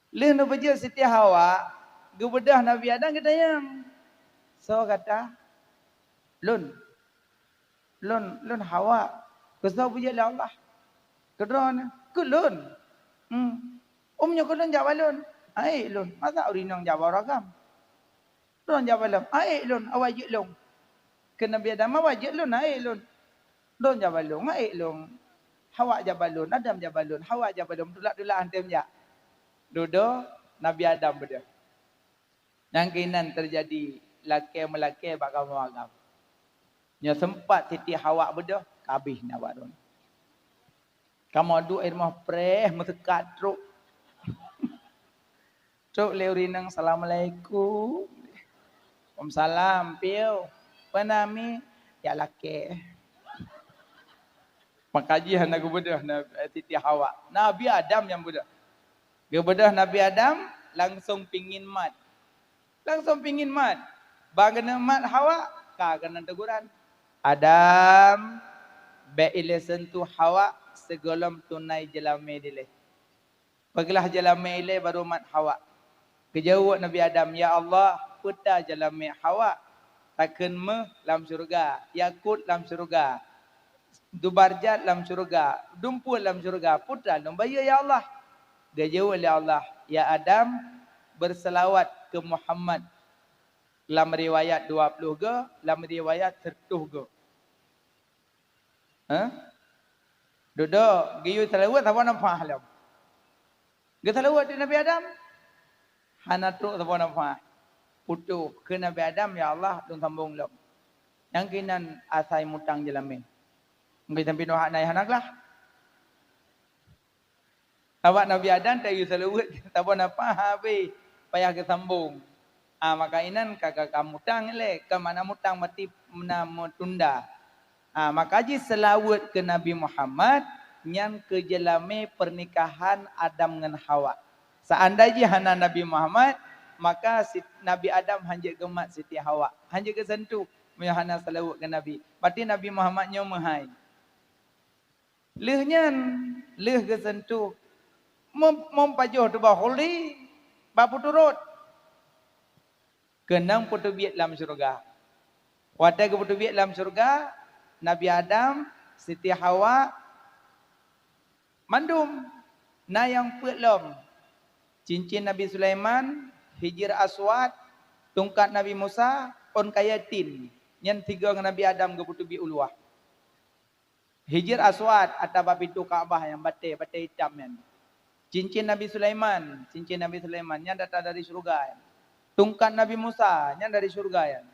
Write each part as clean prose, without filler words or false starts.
Leh nu beje Siti Hawa, gebedah Nabi Adam kita yang. So kata, lun, lun Hawa, kesau beje lah Allah. Kedron, kulun. Umnya kulun jawab lun. Ai lun, masa urinang jawab ragam. Lun jawab lun, ai lun, awak je lun. Ke Nabi Adam awak je lun, ai lun. Lun jawab lun, ai lun. Hawa jawab lun, Adam jawab lun, Hawa jawab lun. Dulak-dulak antum ya. Dodo Nabi Adam beda. Yang kinan terjadi laki melaki bak kamu agam. Nya sempat Siti Hawa beda, kabih nak buat dun. Kamu adu air mah preh metekat truk. Truk leurinang assalamualaikum. Waalaikumsalam piu. Panami ya laki. Makajian aku beda Siti Hawa. Nabi Adam yang beda. Dia bedah Nabi Adam langsung pingin mat. Langsung pingin mat. Bagaimana mat Hawa? Kagana teguran. Adam be ile sentuh Hawa segolom tunai jelame dile. Pagilah jelame ile baru mat Hawa. Kejauh Nabi Adam, ya Allah, puta jelame Hawa. Takkan me dalam syurga, yakut dalam syurga. Dubarjat dalam syurga, dumpul dalam syurga, putra dalam bayar ya Allah. Gajau oleh Allah, ya Adam berselawat ke Muhammad. Dalam riwayat 20 ke, dalam riwayat 30 ke. Duduk, giyu selawat apa nampak halam. Giyu selawat di Nabi Adam. Hana truk apa nampak. Putuh ke Nabi Adam, ya Allah, dun sambung lom. Yang kinan asai mutang jelamin. Mungkin sampai nohak naik hanaklah. Awak Nabi Adam tak usah lewat, tak pun apa habis payah kesambung. Maka inan kakak kamu mutang le, ke mana mutang mati mana tunda. Maka ji selawat ke Nabi Muhammad yang ke jelame pernikahan Adam dengan Hawa. Seandainya hana Nabi Muhammad, maka Nabi Adam hanya gemat Siti Hawa, hanya kesentuh hana selawat ke Nabi. Berarti Nabi Muhammadnya mahai. Lehnya leh kesentuh mempajuh tu bah holy bapu turut kenang putu biat dalam syurga. Watai ke putu biat dalam syurga, Nabi Adam, Siti Hawa mandum na yang petlom cincin Nabi Sulaiman, hijir aswad, tungkat Nabi Musa, on kayatin yang tiga dengan Nabi Adam ke putu biat uluah. Hijir aswad atau pintu Kaabah yang batai hitam yang cincin Nabi Sulaiman yang datang dari surga. Tungkat Nabi Musa yang dari surga.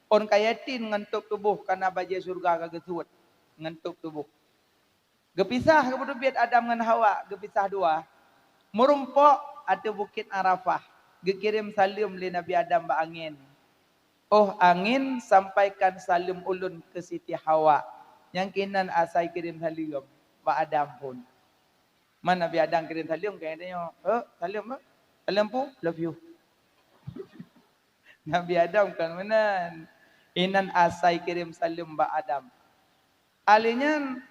On kayatin ngentuk tubuh karena baja surga kagak suwet. Ngentuk tubuh. Gepisah kepada biat Adam dengan Hawa, gepisah dua. Merumpok ada bukit Arafah. Gekirim salim li Nabi Adam ba angin. Oh angin, sampaikan salim ulun ke Siti Hawa. Yang kinan asai kirim salim ba Adam pun. Mana Nabi Adam kirim salim kayak dia, salim pu, love you. Nabi Adam kan mana inan asai kirim salim ba Adam. Alinya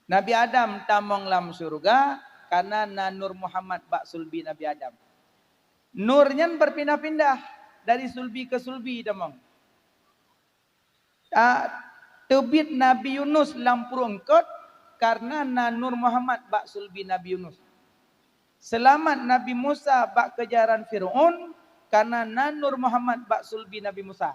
Nabi Adam tamong lam surga karena Nur Muhammad bak sulbi Nabi Adam. Nurnya berpindah-pindah dari sulbi ke sulbi tamong. Tebit Nabi Yunus lam purungkot karena Nur Muhammad bak sulbi Nabi Yunus. Selamat Nabi Musa bak kejaran Fir'aun karena Nur Muhammad bak sulbi Nabi Musa.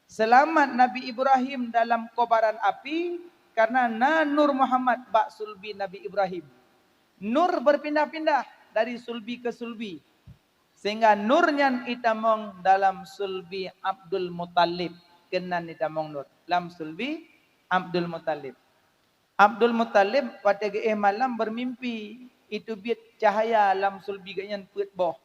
Selamat Nabi Ibrahim dalam kobaran api karena Nur Muhammad bak sulbi Nabi Ibrahim. Nur berpindah-pindah dari sulbi ke sulbi. Sehingga nurnya itamong dalam sulbi Abdul Muttalib. Kenan itamong nur. Dalam sulbi Abdul Muttalib. Abdul Muttalib pada malam bermimpi. Itu biat cahaya dalam sulbi ganyan put boh.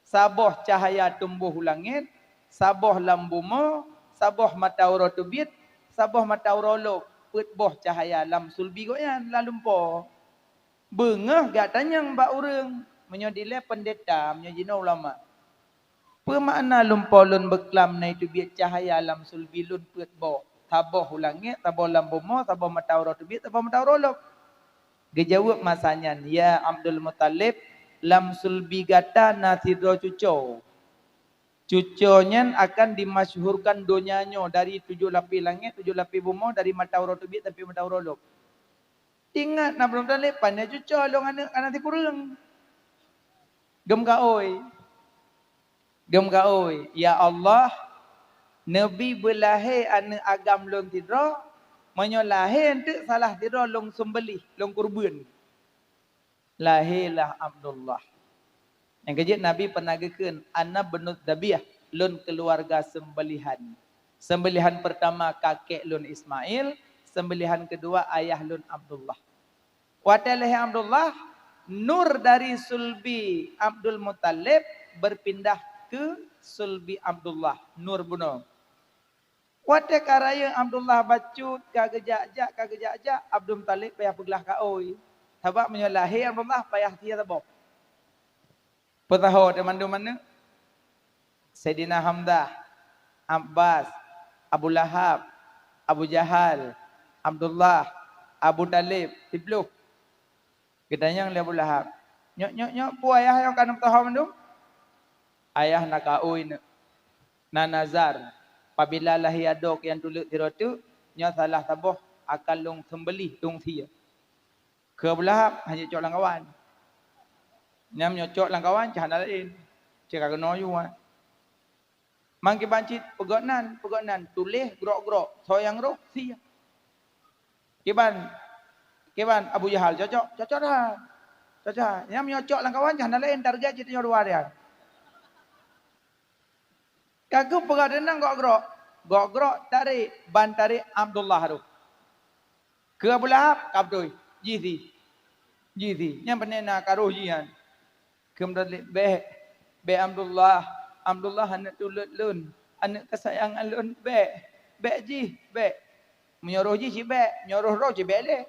Saboh cahaya tumbuh langit. Saboh lam bumi. Saboh matauro tu biat. Saboh matauro lo. Put boh cahaya dalam sulbi ganyan. Lalu po. Bengah gak tanya mbak urang. Menyodile pendeta. Menyodina ulama. Pemakna lumpolun beklam na itu biat cahaya dalam sulbi lun put boh. Saboh langit. Saboh lam bumi. Saboh matauro tu biat. Saboh matauro lo. Gejawab masanya, ya Abdul Muttalib, lam sulbi gata na tidro cuco. Cuconyen akan dimasyhurkan donyanya dari 7 lapis langit, 7 lapis bumi, dari mata urut tubik tapi mata urut lok. Ingat nak belum talip pandai cuco long anak nanti kurang. Gem kaoi. Gem kaoi. Ya Allah, Nabi berlahir anak agam long tidro, menyolahir ente salah tidro long sembelih, long kurban. Lahirlah Abdullah. Yang kejut Nabi pernah gekeun ana benut dabiah lun keluarga sembelihan. Sembelihan pertama kakek lun Ismail, sembelihan kedua ayah lun Abdullah. Watalah Abdullah, nur dari sulbi Abdul Muttalib berpindah ke sulbi Abdullah, nur bunuh. Wate karaya Abdullah bacut kagejak-jak Abdul Muttalib payah peglah kaoi. Sebab menyalahi Abdullah payah dia tabok. Petaho teman mana? Sayyidina Hamzah, Abbas, Abu Lahab, Abu Jahal, Abdullah, Abu Talib, 10. Gedanyang Abu Lahab. Nyok pu ayah yang kanam tahu mandum? Ayah nak kaui na nazar. Apabila lahi adok yang dulu dirotu, nyok salah taboh akan long sembelih long sia. Ke Abu Lahab hanya cok langkawan. Nyam nyocok langkawan cah lain. Cak kena ju ah. Mangki bancit pegonan tulis grok-grok soyang roh sia. Kiban Abu Jahal cocok dah. Cocok. Nyam nyocok langkawan cah lain target jadi luar dia. Kagu pegadenang gok-grok tarik ban tarik Abdullah tu. Ke Abu Lahab kabdoi jizi. Nyam penena karuh jian. Kemudian be Abdullah anak tulut lun, anak kesayangan lun be ji menyuruh ji si be nyuruh roh ji be le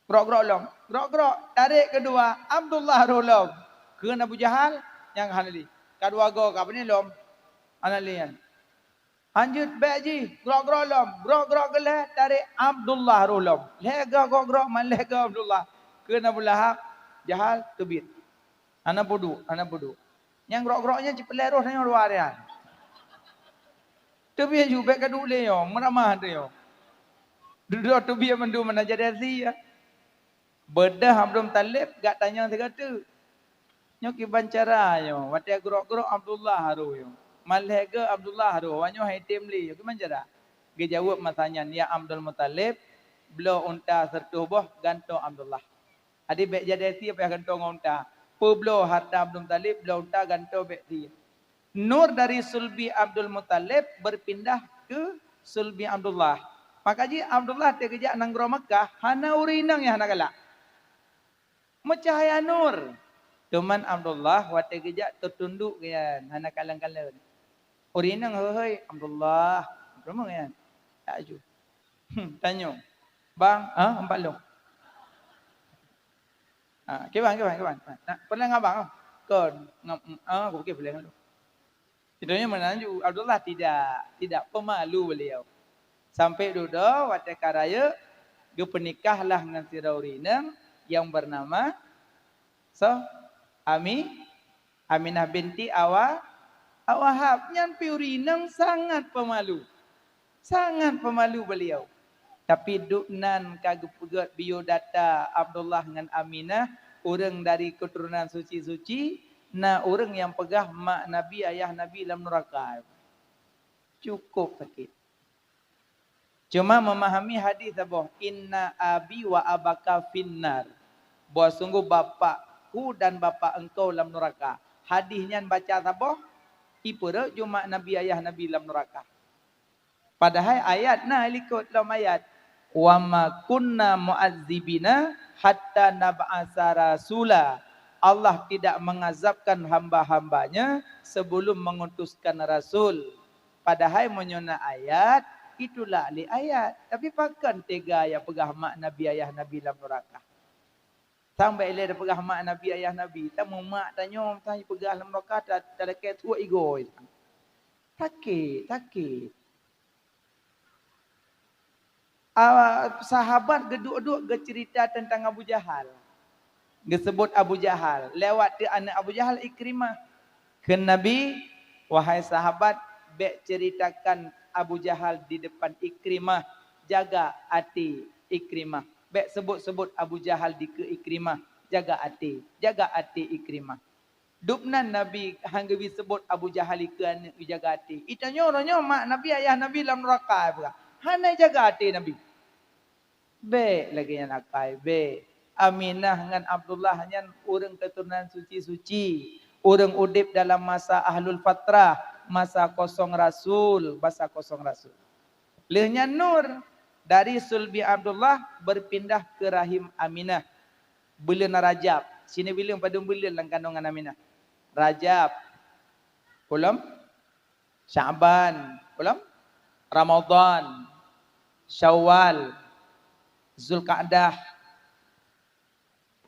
grok tarik kedua Abdullah rolong ke Abu Jahal yang hanali kedua go ka ni lom analian lanjut be ji grok lom grok gele tarik Abdullah rolong lega grok man lega Abdullah ke Abu Lahab Jahal tubit anak bodoh yang grok-groknya cepat roh nang luar ya. Tu biar juga kadu le yo, meramah tu yo. Duduk tu biar mendu mana jadi ya. Bedah Abdul Talib gak tanya segala. Nyok iban cara yo, wate grok-grok Abdullah haru yo. Malhega Abdullah haru, wanyo haitim li yo gimana cara? Ge jawab matanya ya Abdul Muttalib, belo unta sertu boh gantung Abdullah. Adi bek jadi apa yang gantung unta? Publo harta Abdul Muttalib, belo unta gantung bek dia. Nur dari sulbi Abdul Muttalib berpindah ke sulbi Abdullah. Maka ji Abdullah terkejak nang gro Mekah, hana urinang ya hana galak. Mencahaya nur. Cuman Abdullah wate kejak tertunduk kian, hana kalang-kalang. Urinang hei Abdullah. Berapa kian? Tak ju. Tanya. Bang, empat long. Keban. Nak pernah ngabang? Kon, aku pergi boleh ngadu. Tidaknya menanju Abdullah tidak pemalu beliau. Sampai duduk waktu karaya dia pernikahlah dengan si Raurinang yang bernama Aminah binti Awahab. Nyan Piurinang sangat pemalu. Sangat pemalu beliau. Tapi duknan kagak pegat biodata Abdullah dengan Aminah, orang dari keturunan suci-suci, na orang yang pegah mak Nabi, ayah Nabi dalam neraka. Cukup sakit. Cuma memahami hadis apa? Inna abi wa abaka finnar. Bahawa sungguh bapakku dan bapak engkau dalam neraka. Hadisnya baca apa? Ipura cuma Nabi, ayah Nabi dalam neraka. Padahal ayat nah ikut dalam ayat. Wa ma kunna mu'adzibina hatta nab'asa rasula. Allah tidak mengazabkan hamba-hambanya sebelum mengutuskan rasul. Padahal menyona ayat itulah li ayat. Tapi pakan tega ya pegah mak Nabi ayah Nabi dalam neraka. Sampai dia pegah mak Nabi ayah Nabi. Tamu mak tanya pegah dalam neraka tak ada ket tua ego. Takit. Sahabat geduk-geduk cerita tentang Abu Jahal. Disebut Abu Jahal. Lewat dia anak Abu Jahal Ikrimah. Ke Nabi, wahai sahabat, bek ceritakan Abu Jahal di depan Ikrimah. Jaga hati Ikrimah. Bek sebut-sebut Abu Jahal di ke Ikrimah. Jaga hati Ikrimah. Dupnan Nabi hanggawi sebut Abu Jahal ke anak jaga hati. Itanya orangnya mak Nabi ayah Nabi dalam neraka pula. Hana jaga hati Nabi. Be lagi yang akai be. Aminah dengan Abdullah hanya orang keturunan suci-suci. Orang udip dalam masa ahlul fatrah, masa kosong rasul, Lehnya Nur dari sulbi Abdullah berpindah ke rahim Aminah. Bulan Rajab. Sini bilang pada bulan dalam kandungan Aminah. Rajab. Belum? Sya'ban. Belum? Ramadan. Syawal. Zulkaadah.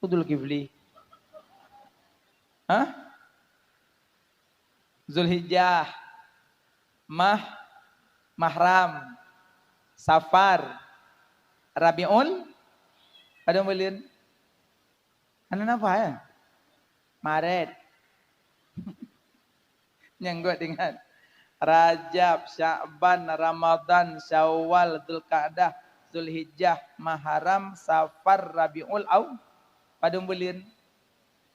Udul Kifli. Zulhijjah. Mahram. Safar. Rabiul. Ada bulan? Ano apa ya? Maret. Nyanggut dengan Rajab, Sya'ban, Ramadan, Syawal, Dzulqa'dah, Zulhijjah, Muharram, Safar, Rabiul Awal. Padung bulan.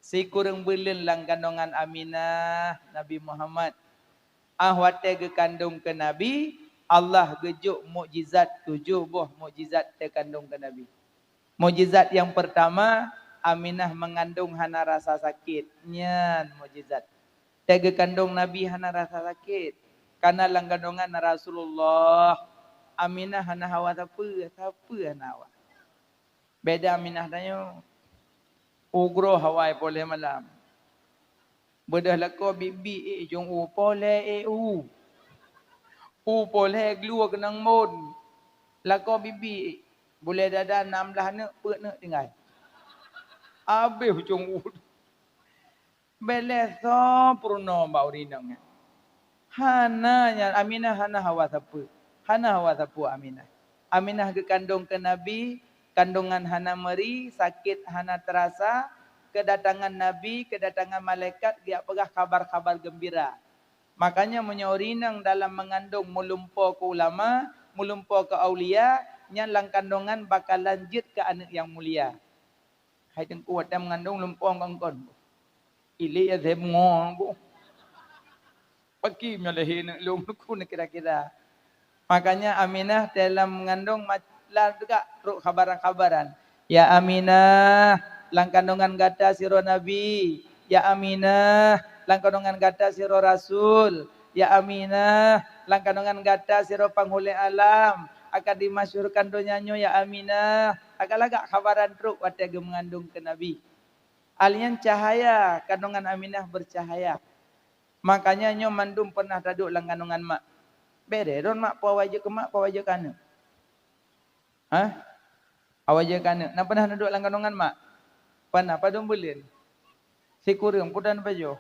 Si kurang bulan lang kandungan Aminah Nabi Muhammad. Ahwate ke kandung ke Nabi, Allah gejuk mukjizat 7 buah mukjizat te kandung ke Nabi. Mukjizat yang pertama, Aminah mengandung hana rasa sakit. Nyan mukjizat. Tega kandung Nabi hana rasa sakit. Karena lang kandungan Rasulullah. Aminah hana hawa siapa hana hawa. Beda Aminah tanya. Ugro hawai boleh malam. Bedah lako bibi jong boleh boleh gluar kenang mon. Lako bibi boleh dada 16 nak pek nak tinggal. Habis jong Beles so purno bau rinang. Hananya Aminah hana hawa siapa. Hana hawa siapa Aminah. Aminah ke kandung ke Nabi, kandungan hana meri, sakit hana terasa, kedatangan Nabi, kedatangan malaikat, dia pegah kabar-kabar gembira. Makanya menyorinang dalam mengandung melumpo ke ulama, melumpo ke aulia, nyalang kandungan bakal lanjut ke anak yang mulia. Hai tengku ada mengandung lumpong kongkon. Ili ya zemong bu. Pagi melehin lumku nak kira-kira. Makanya Aminah dalam mengandung lah juga ruk kabaran-kabaran. Ya Aminah, lang kandungan gata siro Nabi. Ya Aminah, lang kandungan gata siro Rasul. Ya Aminah, lang kandungan gata siro panghuli alam. Akan dimasyurkan donyanyo ya Aminah. Agak lagak kabaran ruk watega mengandung ke Nabi. Alian cahaya, kandungan Aminah bercahaya. Makanya nyo mandum pernah duduk lang kandungan mak. Bere don mak pa wajah ke mak pa wajah kana. Awajah kana. Nak pernah duduk lang kandungan mak? Pernah padung bulan. Si kurang pudan baju.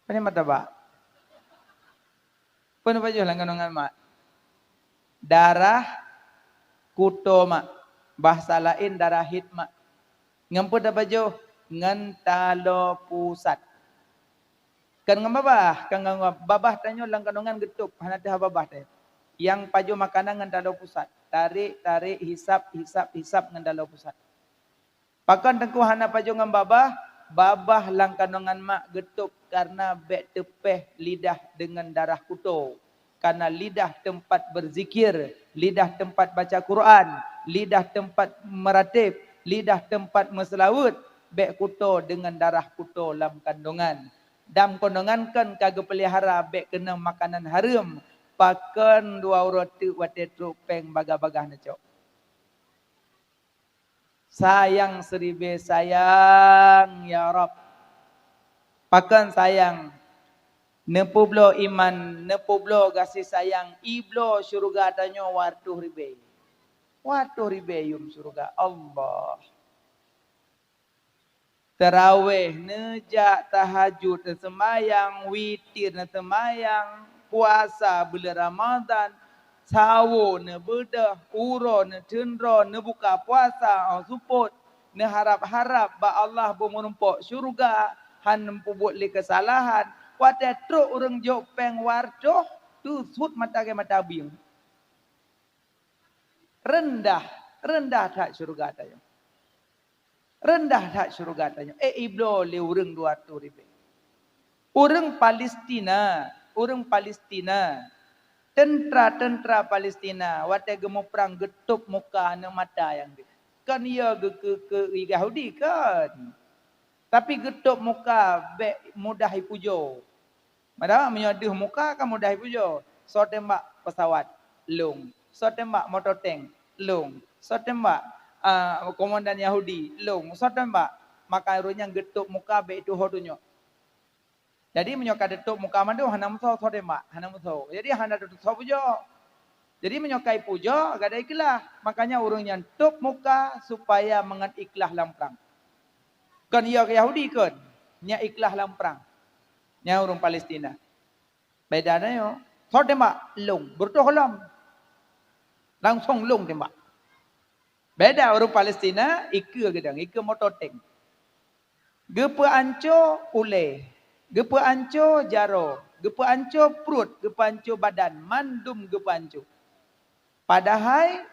Pani mata ba? Pernah baju lang kandungan mak. Darah kuto mak. Bahasa lain darah hit mak. Ngampu dah baju ngentalo pusat. Kan ngambabah, kan babah tanyo lang kandungan getuk, hanate babah teh. Yang paju makanan ngentalo pusat. Tarik, hisap ngentalo pusat. Pakan tengku hana paju ngambabah, babah lang kandungan mak getuk karena bek tepeh lidah dengan darah kuto. Karena lidah tempat berzikir, lidah tempat baca Quran, lidah tempat meratib, lidah tempat meselawut, bek kuto dengan darah kuto dalam kandungan. Dam kandungan kan kagak pelihara bek kena makanan haram, pakan 2 roti wate trupeng baga-baga necok. Sayang seribe sayang ya Rab. Pakan sayang. Nepublo iman, nepublo kasih sayang, iblo syurga tanyo wartuh ribe. Wartuh ribe yum syurga Allah. Terawih, nejak, tahajud, semayang, witir, semayang, puasa, bulan Ramadan, sawo, bedah, uro, cendro, buka puasa, support, ne harap-harap ba Allah bo menumpuk syurga, han pubut li kesalahan, wate truk urang jok peng wardoh, tu sud mata ke mata biung. Rendah, rendah tak syurga tayo. Rendah tak syurga tayo. Iblo le urang 200 ribu. Urang Palestina, tentera Palestina, wate gemo perang getup muka ne mata yang dia. Kan ia ke Yahudi kan. Tapi getup muka be mudah pujo. Madam menyoduh muka kan mudah pujo. So tembak pesawat, lung. So tembak motor tank, lung. So tembak komandan Yahudi, lung. So tembak maka irunya getup muka be itu hodunya. Jadi menyokai detuk muka mandu hanam so tembak, hanam so. Jadi hana detuk so pujo. Jadi menyokai pujo gak ada ikhlas. Makanya urungnya tup muka supaya mengat ikhlas dalam perang. Kan ia ke Yahudi kan, nya ikhlas dalam perang. Nya urung Palestina. Bedanya yo, so tembak lung, bertuh kolam. Langsung lung tembak. Beda urung Palestina, ike gedang, ike motor tank. Gepe anco ule. Gepe anco jaro, gepe anco perut, gepe anco badan, mandum gepe anco. Padahal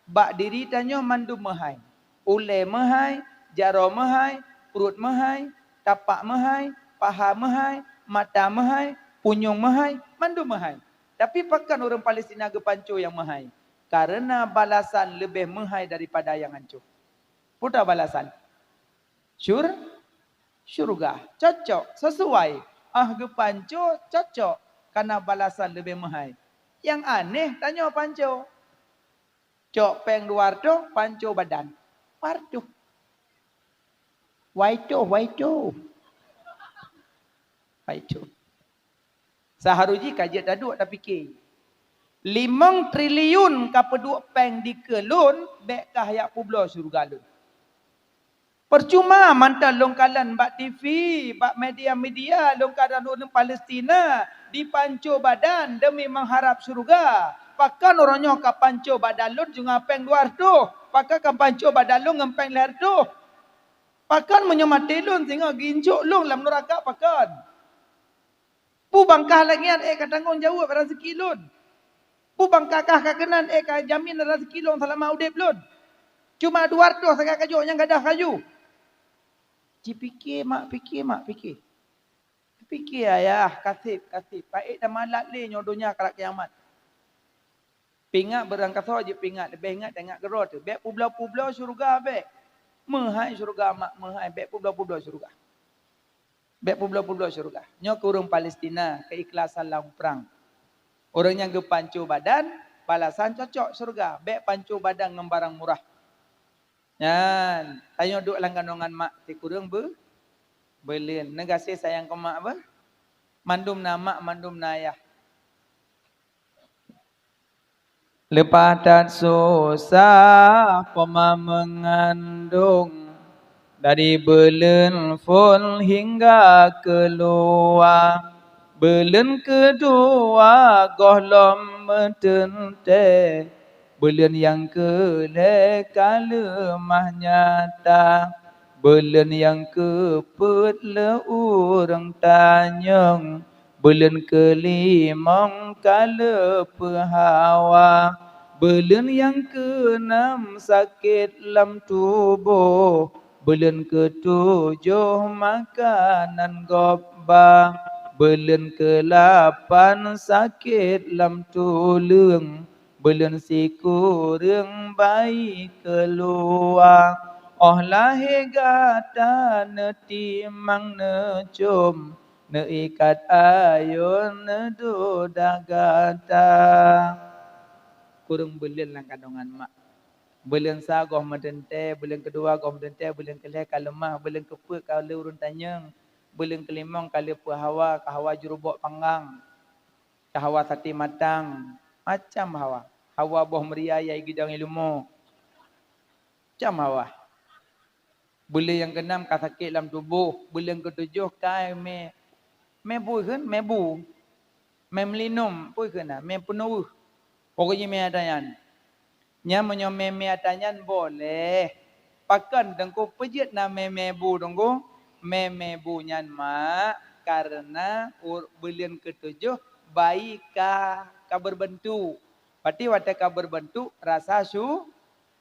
bak diri tanyo mandum mahai. Ule mahai, jaro mahai, perut mahai, tapak mahai, paha mahai, mata mahai, punyung mahai, mandum mahai. Tapi pakan orang Palestina gepe anco yang mahai. Karena balasan lebih mahai daripada yang anco. Putar balasan. Sure? Syurga, cocok, sesuai. Gepanco cocok karena balasan lebih mahal. Yang aneh tanya panco. Cok peng duardo, panco badan. Wardo. Waito. Seharusnya kajian daduk tak fikir. 5 triliun kapaduk peng dikelun, bekkah yak publo syurga lun. Percuma mantan longkalan bak TV, bak media-media longkalan orang Palestina dipanco badan demi mengharap surga. Pakan orangnya ka panco badan lun juga peng luar tu. Pakan ka panco badan lun ngempeng leher tu. Pakan menyemati lun sehingga ginjuk lun dalam neraka pakan. Pu bangkah lagi ka tanggung jawab rezeki lun. Pu bangkah kah kenan ka jamin rezeki lun selama udip lun. Cuma 200 sangat kajuk yang gadah kayu. Fikir. Fikir ayah, kasih. Baik dah malat le nyodonya kelak kiamat. Pingat berangkat saja pingat. Lebih ingat tengok gerot tu. Bek publau-publau syurga bek. Mahai syurga mak, mahai. Bek publau-publau syurga. Nyo ke urang Palestina, keikhlasan dalam perang. Orang yang gepancu badan, balasan cocok syurga. Bek pancu badan dengan barang murah. Yan, tayo duk lang kanongan mak ti kurang belen. Negasi sayang ke mak apa? Mandum na mak, mandum na ayah. Lepas tak susah pema mengandung dari belen full hingga keluar. Belen kedua gohlom mentente. Belen yang lemah nyata. Belen yang keput urang tanyang. Belen kelimang kala pehawa. Belen yang keenam sakit lam tubuh. Belen ketujuh makanan gobba. Belen ke-8 sakit lam tulang. Belen siku reng bayi keluar. Lahir gata ne timang ne cum. Ne ikat ayun ne duda gata. Kurang belen lang kandungan mak. Belen sa goh medente, belen kedua goh medente, belen kelih kalemah, belen keput kalau urun tanyang. Belen kelimang kalau hawa, hawa jurubok panggang. Hawa sati matang. Macam hawa. Hawa boh meriayai gidang ilmu. Macam hawa. Beli yang keenam sakit dalam tubuh. Beli yang ketujuh kai mebu kan? Mebu. Memelinum. Pui kena. Mepenuh. Pokoknya me adanyan. Nya menyo me adanyan boleh. pakan dengku pejit na memebu dengku memebu nyan mak karena bulan ketujuh bayi ka berbentuk. Berarti waktu ka berbentuk rasa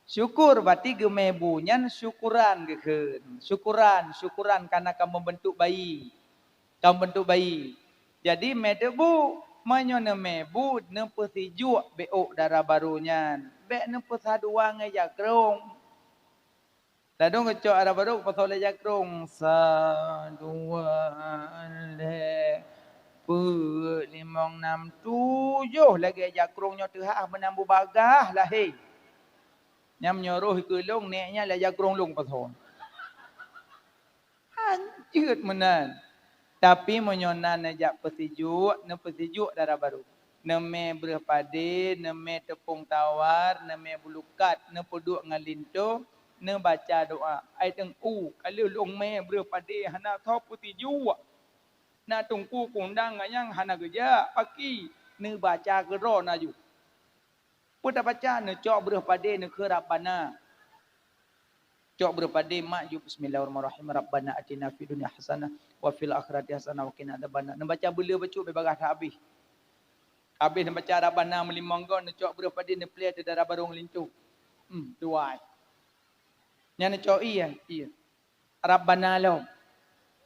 syukur berarti gemebu nyan syukuran gekeun. Syukuran karena kamu membentuk bayi. Kamu bentuk bayi. Jadi medebu menyone mebu nempu tiju beok darah barunya. Be nempu sadua ngejakrong. Tadong ngecok arah baru pasal jakrong sadua le pu 5 6 7 lagi jakrongnya tehak menambu bagah lah hei. Nyam nyuruh kelong neknya lah jakrong long pasal. Anjir menan. Tapi menyonan najak petijuk darah baru. Neme berpade, neme tepung tawar, neme bulukat, ne poduk ngalinto, ne baca doa. Ai teng kalau long me berpade hana thau petijuk. Na tungku kundang yang hana geja paki ne baca gero na ju. Puta baca ne cok berpade ne kerapana. Cok berpade mak ju bismillahirrahmanirrahim rabbana atina fid dunya hasanah wa fil akhirati hasanah wa qina adzabannar. Nak baca bela baca be bagah habis. Habis nak baca rabbana melimanggo nak cok berpade ne play ada darah barung lintu. Dua. Nya nak cok iya. Rabbana law.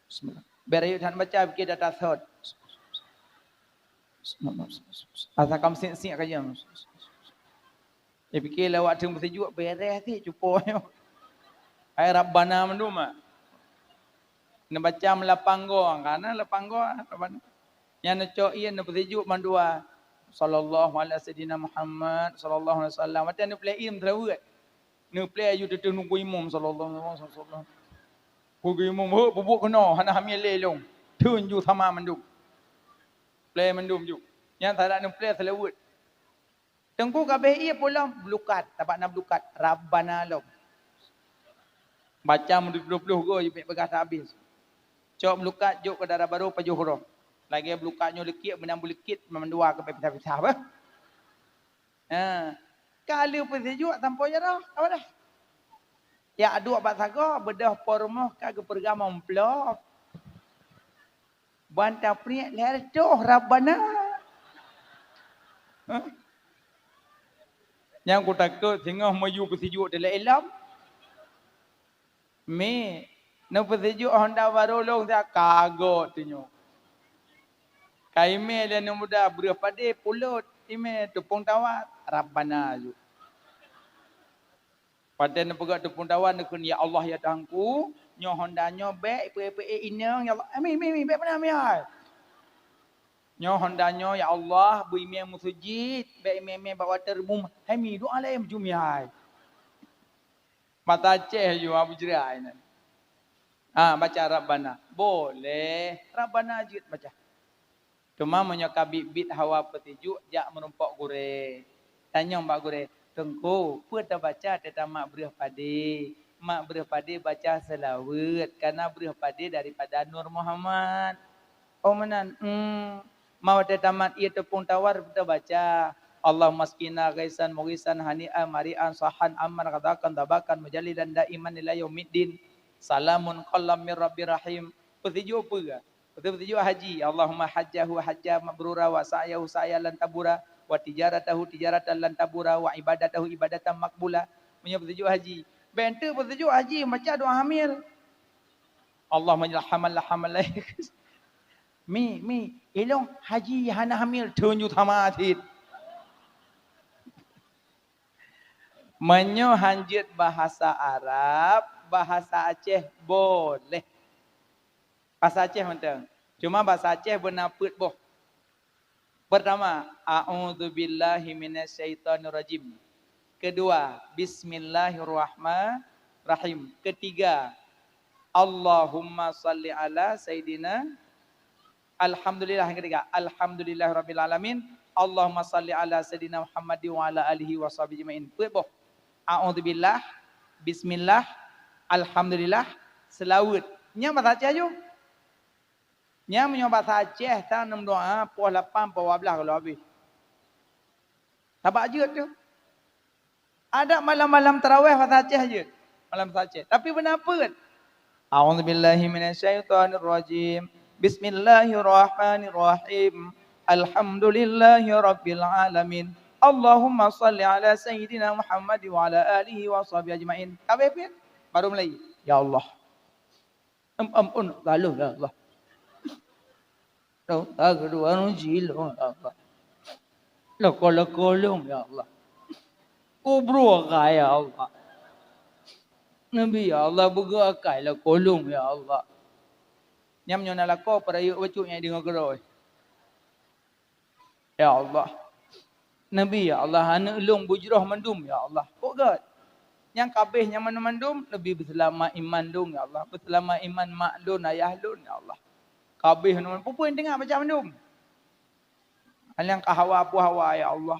Bismillah. Berayu han baca fikir data third. Asa kam sing kaya. Fikir lawak tung sejuk beres ti cupo. Hai Rabbana menduma. Nak baca melapanggo karena lapanggo Rabbana. Yang nak cok iya nak bersejuk mandua. Sallallahu alaihi wasallam Muhammad sallallahu alaihi wasallam. Macam nak play im terawat. Nak play ayu teteh nunggu imam sallallahu alaihi wasallam. Pugu imam ho bubuk kena hana hamil lelong. Tunju sama mendum. Play mendum ju. Yang tak nak play selawat. Tengku kabeh iya pula belukat. Tapak nak belukat. Rabbana lam. Baca menduk-duk go je pegas habis. Cok melukat juk ke darah baru pajuh huruf. Lagi belukatnya lekit menang lekit memandua ke pisah-pisah apa? Kalau pesejuk tanpa jarah apa dah? Ya dua basaga bedah pormoh kagak pergama umplok. Bantah priak leher doh Rabbana. Yang ku takut tengah maju pesejuk dalam ilam. Me, no pesejuk Honda baru long dia kagot tunjuk. Kaime dan muda berpade pulut ime tepung tawar Rabbana ju. Pada nak pegat tepung tawar nak ya Allah ya tangku, nyo Honda nyo be inang ya Allah. Mi be mana mi ai. Nyo Honda nyo ya Allah bu ime musujid be ime bawa termum. Hai mi doa le jumi ai. Mata Aceh ju abu jerai ni. Baca Rabbana. Boleh. Rabbana jid baca. Cuma menyokap bibit hawa petijuk jak menumpuk gure. Tanya mbak gure. Tengku. Puta baca teta mak berah pade. Mak berah pade baca selawat. Karena berah pade daripada Nur Muhammad. Oh menan. Mau teta mak ia tepung tawar puta baca. Allah maskina gaisan mugisan hani'an mari'an sahan amman katakan tabakan mujalidan daiman ila yaumiddin. Salamun qallam min rabbir rahim. Petijuk apa? Petijuk haji. Allahumma hajjahu hajja mabrura wa sa'yahu sa'yalan tabura wa tijaratahu tijaratan lan tabura wa ibadatahu ibadatan makbula. Punya petijuk haji. Bente petijuk haji macam doa hamil. Allah menilhamal hamal Mi elong haji hana hamil tunjuk hamatit. Menyo hanjit bahasa Arab, bahasa Aceh boleh. Bahasa Aceh mentang. Cuma bahasa Aceh benaput boh. Pertama, a'udzubillahi minasyaitonirrajim. Kedua, bismillahirrahmanirrahim. Ketiga, Allahumma salli ala sayyidina. Alhamdulillah yang ketiga, alhamdulillahirabbil alamin. Allahumma salli ala sayyidina Muhammadin wa ala alihi washabihi ajmain. Put boh. A'udzubillah, bismillah, alhamdulillah, selawat. Nya bahasa Aceh ju. Nya menyo bahasa Aceh tanam doa pos 8 pos 12 kalau habis. Tabak je tu. Ada malam-malam tarawih bahasa Aceh je. malam saja. Tapi kenapa kan? A'udzubillahi minasyaitonirrajim. Bismillahirrahmanirrahim. Alhamdulillahi rabbil alamin. Allahumma salli ala sayyidina Muhammad wa ala alihi wa sahbihi ajma'in. Habis baru mulai. Ya Allah. Ampun, lalu ya Allah. Doa kedua nujilung ya Allah. Lekol-lekolung ya Allah. Kubur ya Allah. Nabi ya Allah bergerakkan lah kolong ya Allah. Nyam nyona lako pada yuk bacuknya dengan geroi. Ya Allah. Nabi ya Allah anak ulung bujrah mandum ya Allah. Pokok yang kabehnya mana mandum lebih berselamat iman dong ya Allah. Berselamat iman mak lun ayah lun ya Allah. Kabeh nama pupuin dengar macam mandum. Alang kahawa apu hawa ya Allah.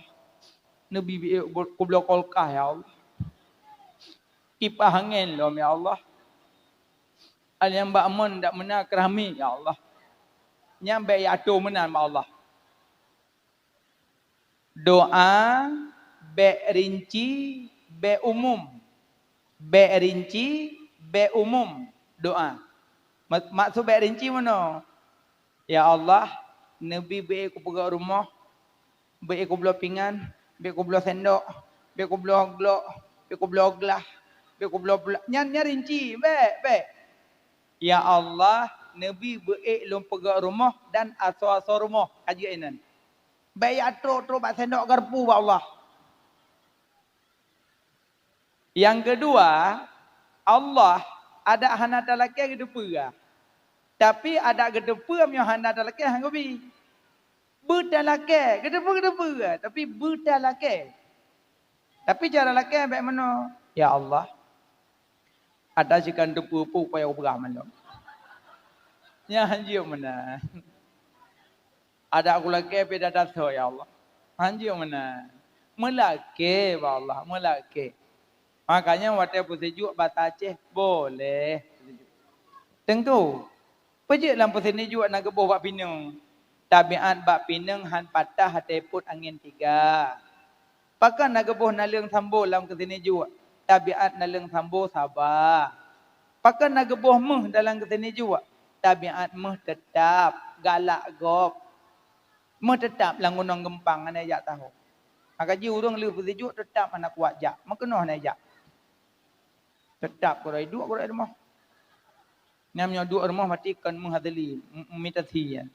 Nabi bi kublo kolkah ya Allah. Kipah angin lom ya Allah. Alang mbak mon dak mena kerami ya Allah. Nyambe ya atu menan ma Allah. Doa be rinci be umum. Be rinci be umum doa. Maksud be rinci mana? Ya Allah, Nabi be aku pergi rumah, be aku belah pinggan, be aku belah sendok, be aku belah glok, be aku belah gelas, be aku belah nyan rinci be. Ya Allah, Nabi be lom pergi rumah dan asal rumah kaji inan. Be ya tro bak sendok garpu ba Allah. Yang kedua, Allah ada hana talaki gedepa. Tapi ada gedepa yang hana talaki hang gobi. Bertalaki, gedepa. Tapi bertalaki. Tapi cara laki baik mana? Ya Allah. Ada sikan depa pu payah beramal. Ya hanji mana? Ada aku laki beda datang ya Allah. Hanji mana? Melaki ba Allah, melaki. Makanya waktu sejuk bata Aceh boleh. Tentu. Pejik lampu sini juga nak gebuh bak pinang. Tabiat bak pinang han patah hati put angin 3. Pakan nak gebuh naleng sambo dalam kesini juga. Tabiat naleng sambo sabar. Pakan nak gebuh meh dalam kesini juga. Tabiat meh tetap galak gop. Meh tetap langunong gempang ane jak tahu. Maka ji urang liu sejuk tetap anak kuat jak. Makenoh ane jak. Tetap korai dua korai rumah. Namanya dua rumah matikan menghadali mitati ya.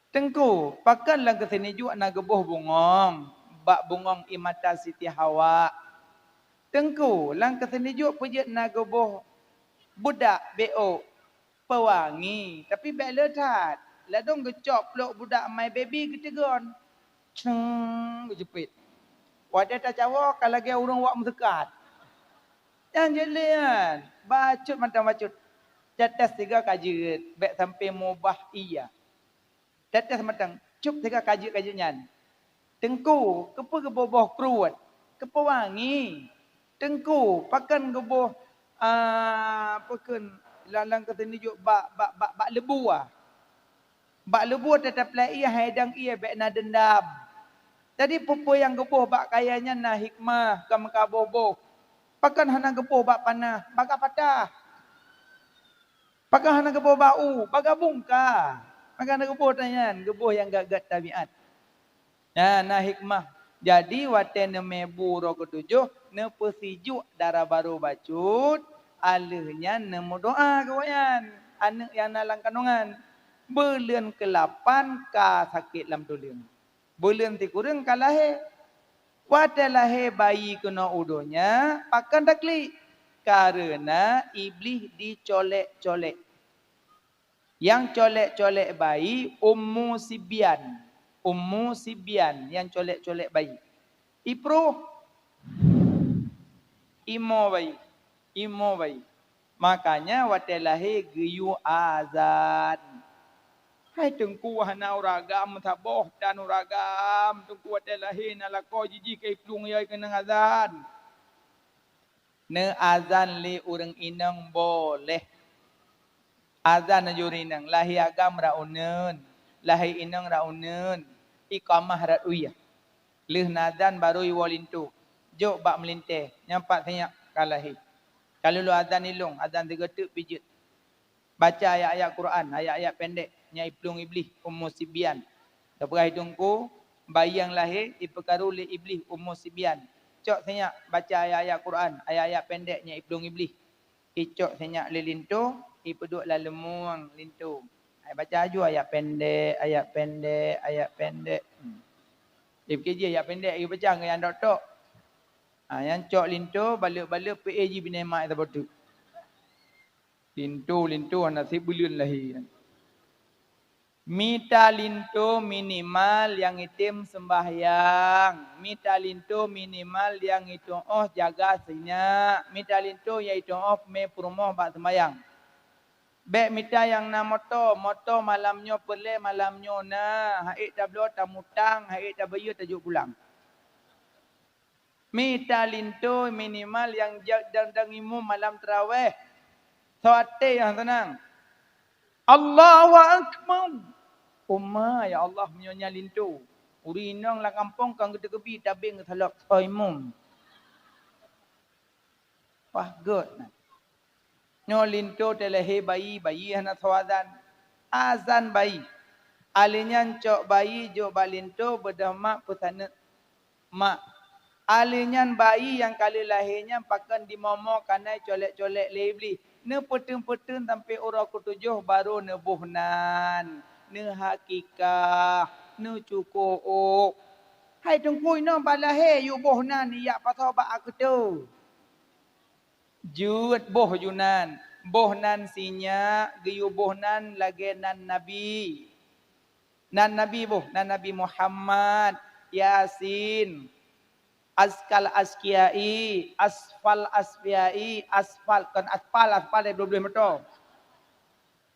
Tengku, pakan lang kesini juga nak gebuh bungong. Bak bungong imata Siti Hawa. Tengku, lang kesini juga pejat nak gebuh budak BO pewangi. Tapi bek letat. Ladong gecop peluk budak my baby ketegon. Ceng, gejepit. Wadah tak cawa kalau dia orang wak mendekat. Yang jelian. Bacut macam bacut. Tetes 3 kaji. Bek sampai mubah iya. Tetes macam. Cup 3 kaji-kajian. Tengku. Kepa geboh keruat. Kepa wangi. Tengku. Pakan geboh. Pakan. Lalang kata ni juk. Bak lebu lah. Bak lebu tetap lah iya. Haidang iya. Bek na dendam. Tadi pupu yang geboh. Bak kayanya na hikmah. Kamu kaboboh. Pakan hana gebuh bak panah, baga patah. Pakan hana gebuh bau, baga bungka. Pakan hana gebuh tanyan, gebuh yang gagat tabiat. Ya, nah hikmah. Jadi waten mebu ro ketujuh, ne pesiju darah baru bacut, alehnya nemu doa kawayan. Anak yang nalang kandungan. Belian ke-8 ka sakit lam tulang. Belian ti kurang kalahir. Wadalah bayi kena udonya, pakan taklik. Karena iblis dicolek-colek. Yang colek-colek bayi, Ummu Sibyan. Ummu Sibyan yang colek-colek bayi. Ipruh. Imo bayi. Makanya wadalah geyu azan. Hai tengku hana uragam taboh dan uragam tengku adalah hina lako jiji ke plung yai kena azan. Ne azan li urang inang boleh. Azan ajuri inang lahi agam rauneun, lahi inang rauneun, iqamah rat uyah. Leh nazan baru walintu. Jok bak melinteh, nyampak tanya. kalahi. Kalau lu azan ilung, azan 3 tuk pijit. Baca ayat-ayat Quran, ayat-ayat pendek, nyai pelung iblis, Ummu Sibyan. Terperah hidungku, bayi yang lahir diperkaru oleh iblis, Ummu Sibyan. Cok senyak baca ayat-ayat Quran, ayat-ayat pendek, nyai pelung iblis. Icok senyak lilintu, ipeduk lalemung lintu. Baca aju ayat pendek, ayat pendek, ayat pendek. Dia kerja ayat pendek, dia baca dengan yang dok-dok. Yang cok lintu, balik-balik PAG binemak itu betul. Lintu, nasi bulion lahir. Mita lintu minimal yang itim sembahyang. Mita lintu minimal yang itu jaga senyak. Mita lintu yang itu me perumoh bak sembahyang. Bek mita yang na moto malamnya perle malamnya na. Haik tablo tamutang, haik tabayu tajuk pulang. Mita lintu minimal yang dangimu malam terawih. Soate yang tenang. Allahu Akbar. Umma ya Allah menyonya lintu. Urinang lah kampung kang gede kebi tabing salak soimum. Wah good. Nyo lintu telehe bayi hana sawadan. Azan bayi. Alinyan cok bayi jo balintu berdemak petana mak. Alinyan bayi yang kali lahirnya pakan di momo kanai colek-colek lebli. Ne petun-petun sampai orang ketujuh baru ne buhnan. Ne hakikah. Ne cukup. Hai tungkui no balahe yu buhnan ya pasal bak aku tu. Jut boh junan. Bohnan sinya geyu bohnan lagi nan Nabi. Nan Nabi boh. Nan Nabi Muhammad. Yasin. Askal askiai, asfal asfiai, asfal kan asfal dia belum betul.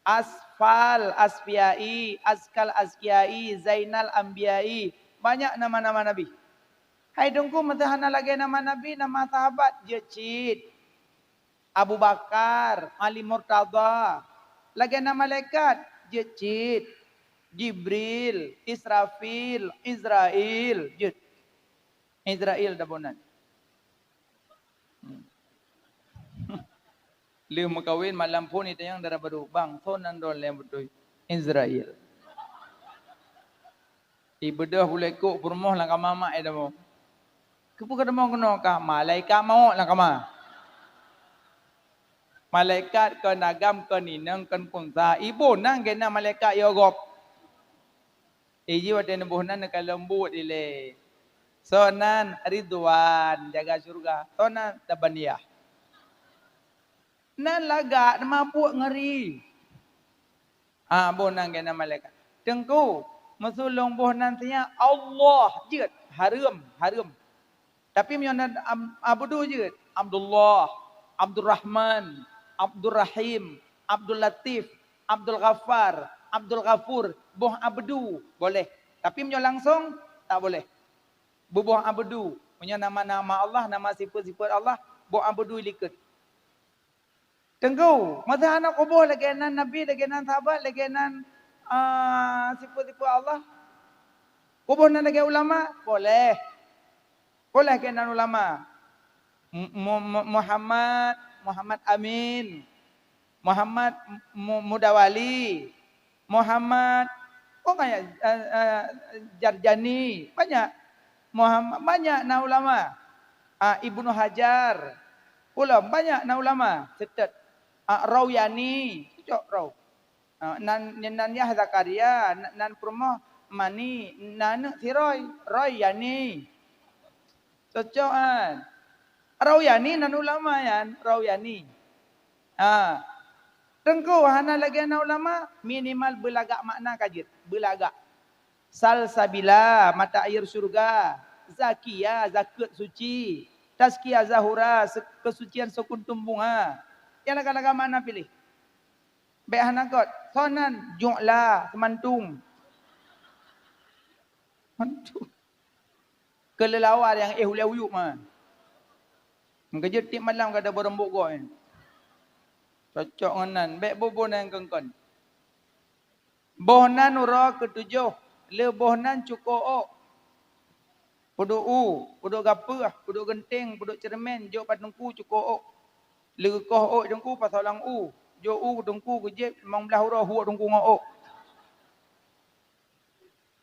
Asfal asfiai, askal askiai, Zainal Ambiyai, banyak nama-nama Nabi. Hai dongku matahana lagi nama Nabi, nama sahabat Jecid, Abu Bakar, Ali Murtada, lagi nama malaikat Jecid, Jibril, Israfil, Israel, Jecid. Israel dah bonan. Liu makawin malam pun itu yang darah baru bang sonan dol yang betul Israel. Ibu dah boleh kok permoh lah kama mak ada mo. Kepu kada mau kena ka malaikat mau lah kama. Malaikat ke nagam ke ninang kan kunsa ibu nang kena malaikat yo gop. Iji waten bohnan ka lembut ile. Sonan Ridwan jaga surga. Sonan Tabaniyah. Nan lagak mabuk ngeri. Bonang kena malaikat. Tengku mesulung bohnan tanya Allah jeut harum. Tapi menyonan abdu jeut Abdullah, Abdurrahman, Abdurrahim, Abdul Latif, Abdul Ghaffar, Abdul Ghafur, boh abdu boleh. Tapi menyo langsung tak boleh. Bubuh abdu, punya nama-nama Allah, nama sifat-sifat Allah, buh abdu likut. Tengku, masa anak kubuh lagi nan Nabi, lagi nan sahabat, lagi nan sifat-sifat Allah. Kubuh nan lagi ulama, boleh. Boleh lagi nan ulama. Muhammad Amin, Muhammad Mudawali, Muhammad, kayak Jarjani, banyak. Muhammad banyak na ulama. Ibnu Hajar. Ulam banyak na ulama. Setet. Rawyani. Cocok raw. Nan Yah Zakaria. Nan Purmoh Mani. Nan si Roy Yani. Cocok kan. Rawyani nan ulama yan. Rawyani. Tengku hana lagi na ulama. Minimal belagak makna kajit. Belagak. Salsabila, mata air surga. Zakiyah, zakat suci. Tazkiyah zahura, kesucian sekuntum bunga. Yang laga-laga mana pilih? Baik hanakot. Sonan, ju'la, semantung. Kelelawar yang hulawuyuk mah. Mengkejut tip malam kada berembuk kau. Cocok nganan. Baik bobonan kengkon. Bohnan ura ketujuh. Le bohnan cukup. Puduk puduk gapa, puduk genting, puduk cermin, jok patungku cukup ok. Lekoh ok dengku pasal lang jok dengku kejep, memang belah hurah huak dengku ngok ok.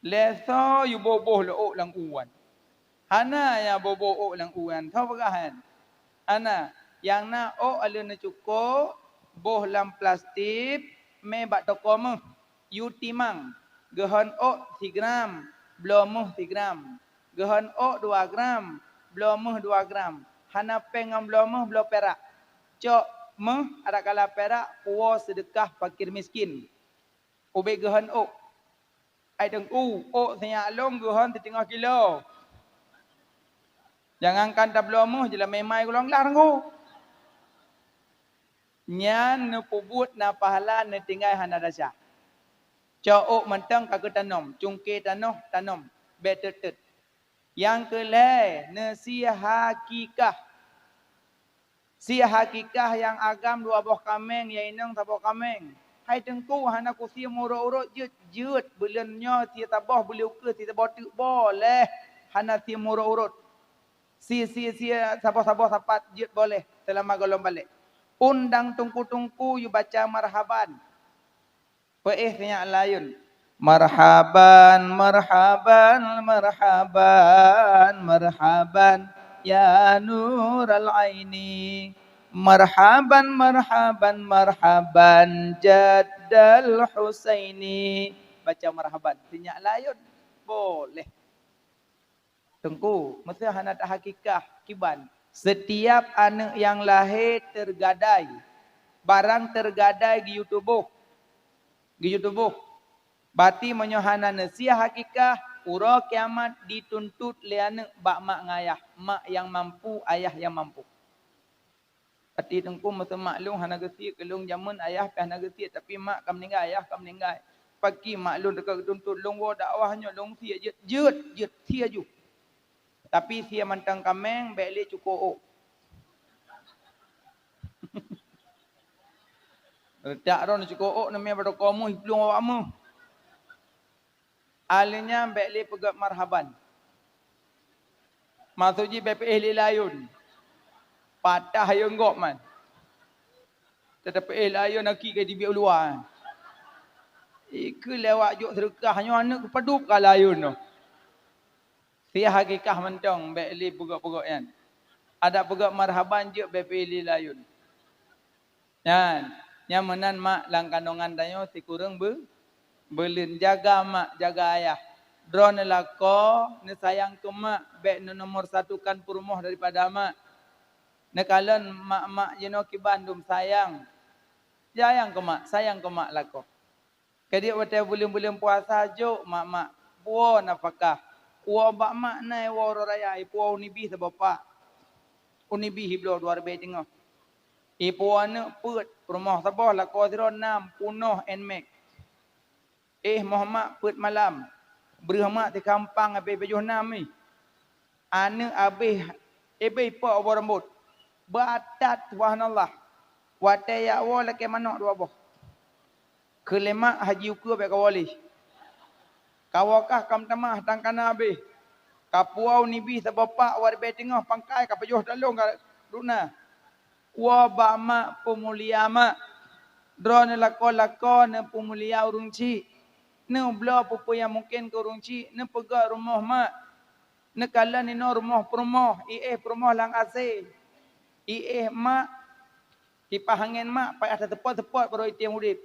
Leso you boboh lo ok lang uwan. Hana ya boboh ok lang uwan, tahu bagahan? Ana, yang na ok alun na cukup, boh lam plastik, me bak toko meh, you timang, gehon ok 3 gram, belum 3 gram. Gehon ok 2 gram, belum 2 gram. Hana peng ngam belum perak. Cok meh ada kala perak, puo sedekah fakir miskin. Ube gehon ok. Ai dengku, ok senyak long gehon 3 kilo. Jangankan tak belum je lah memai gulang lah dengku. Nyan ne pubut na pahala ne tinggal hana dasar. Cok mentang kagak tanam, cungke tanam, betetet. Yang kelai ne si hakikah. Si hakikah yang agam 2 buah kameng, yang inang 1 buah kameng. Hai tengku hana ku si murut-urut jut belennya ti tabah beliau ke ti tabah tu boleh. Hana ti murut-urut. Si sabah-sabah sapat jut boleh selama golong balik. Undang tungku-tungku you baca marhaban. Peihnya layun. Marhaban, marhaban, marhaban, marhaban ya nural aini. Marhaban, marhaban, marhaban jaddal Husaini. Baca marhaban. Tinyak layun. Boleh. Tengku, mesti hana tak hakikah kiban. Setiap anak yang lahir tergadai. Barang tergadai di YouTube. Bati menyohana nasiah hakikah. Ura kiamat dituntut liana bak mak ngayah. Mak yang mampu, ayah yang mampu. Hati tengku masa maklum hana getik kelung jamun ayah pe hana getik. Tapi mak kam meninggal, ayah kam meninggal. Pagi maklum dekat tuntut long wo dakwahnya long sia jut sia ju. Tapi sia mantang kameng beli cukup. Tak ron cukup namanya pada kamu hiplung awakmu. Alinya beli pegat marhaban. Maksudnya BPH layun. Patah yang gok man. Tetapi layun nak ke di biar luar. Iku lewat juk sedekahnya anak kepadup ka layun tu. Sia hakikah mentong beli pegat-pegat kan. Ada pegat marhaban je BPH layun. Yan, nyamanan mak lang kandungan danyo si kurang belin jaga mak, jaga ayah. Drone lako, ne sayang ke mak, bek ne nomor satukan perumoh daripada mak. Ne kalen mak-mak jeno ki Bandung sayang. Sayang ke mak lako. Kedi waktu bulan-bulan puasa jo mak-mak puo nafkah. Puo bak mak nai wo raya, puo unibi sebapa. Unibi hiblo 2 be tengok. Puo ane put perumoh sabah lako 06 punoh enmek. Muhammad put malam. Berhama di kampang abe bejuh nam ni. Ane abe pa abu rambut. Batat subhanallah. Watai ya wa laki manok 2 boh. Kelemak haji ukur abe kawali. Kawakah kam tamah tangkana abe. Kapuau nibi sebapak warbe tengah pangkai kapejuh dalung ka runa. Wa ba mak pemulia mak. Drone lako ne pemulia urung cik. Ne bela apa yang mungkin ke urung cik. Ne pegang rumah mak. Ne kala ni no rumah perumah. Perumah lang asing. Mak. Kipas angin mak. Pai ada tepat-tepat baru itu yang udip.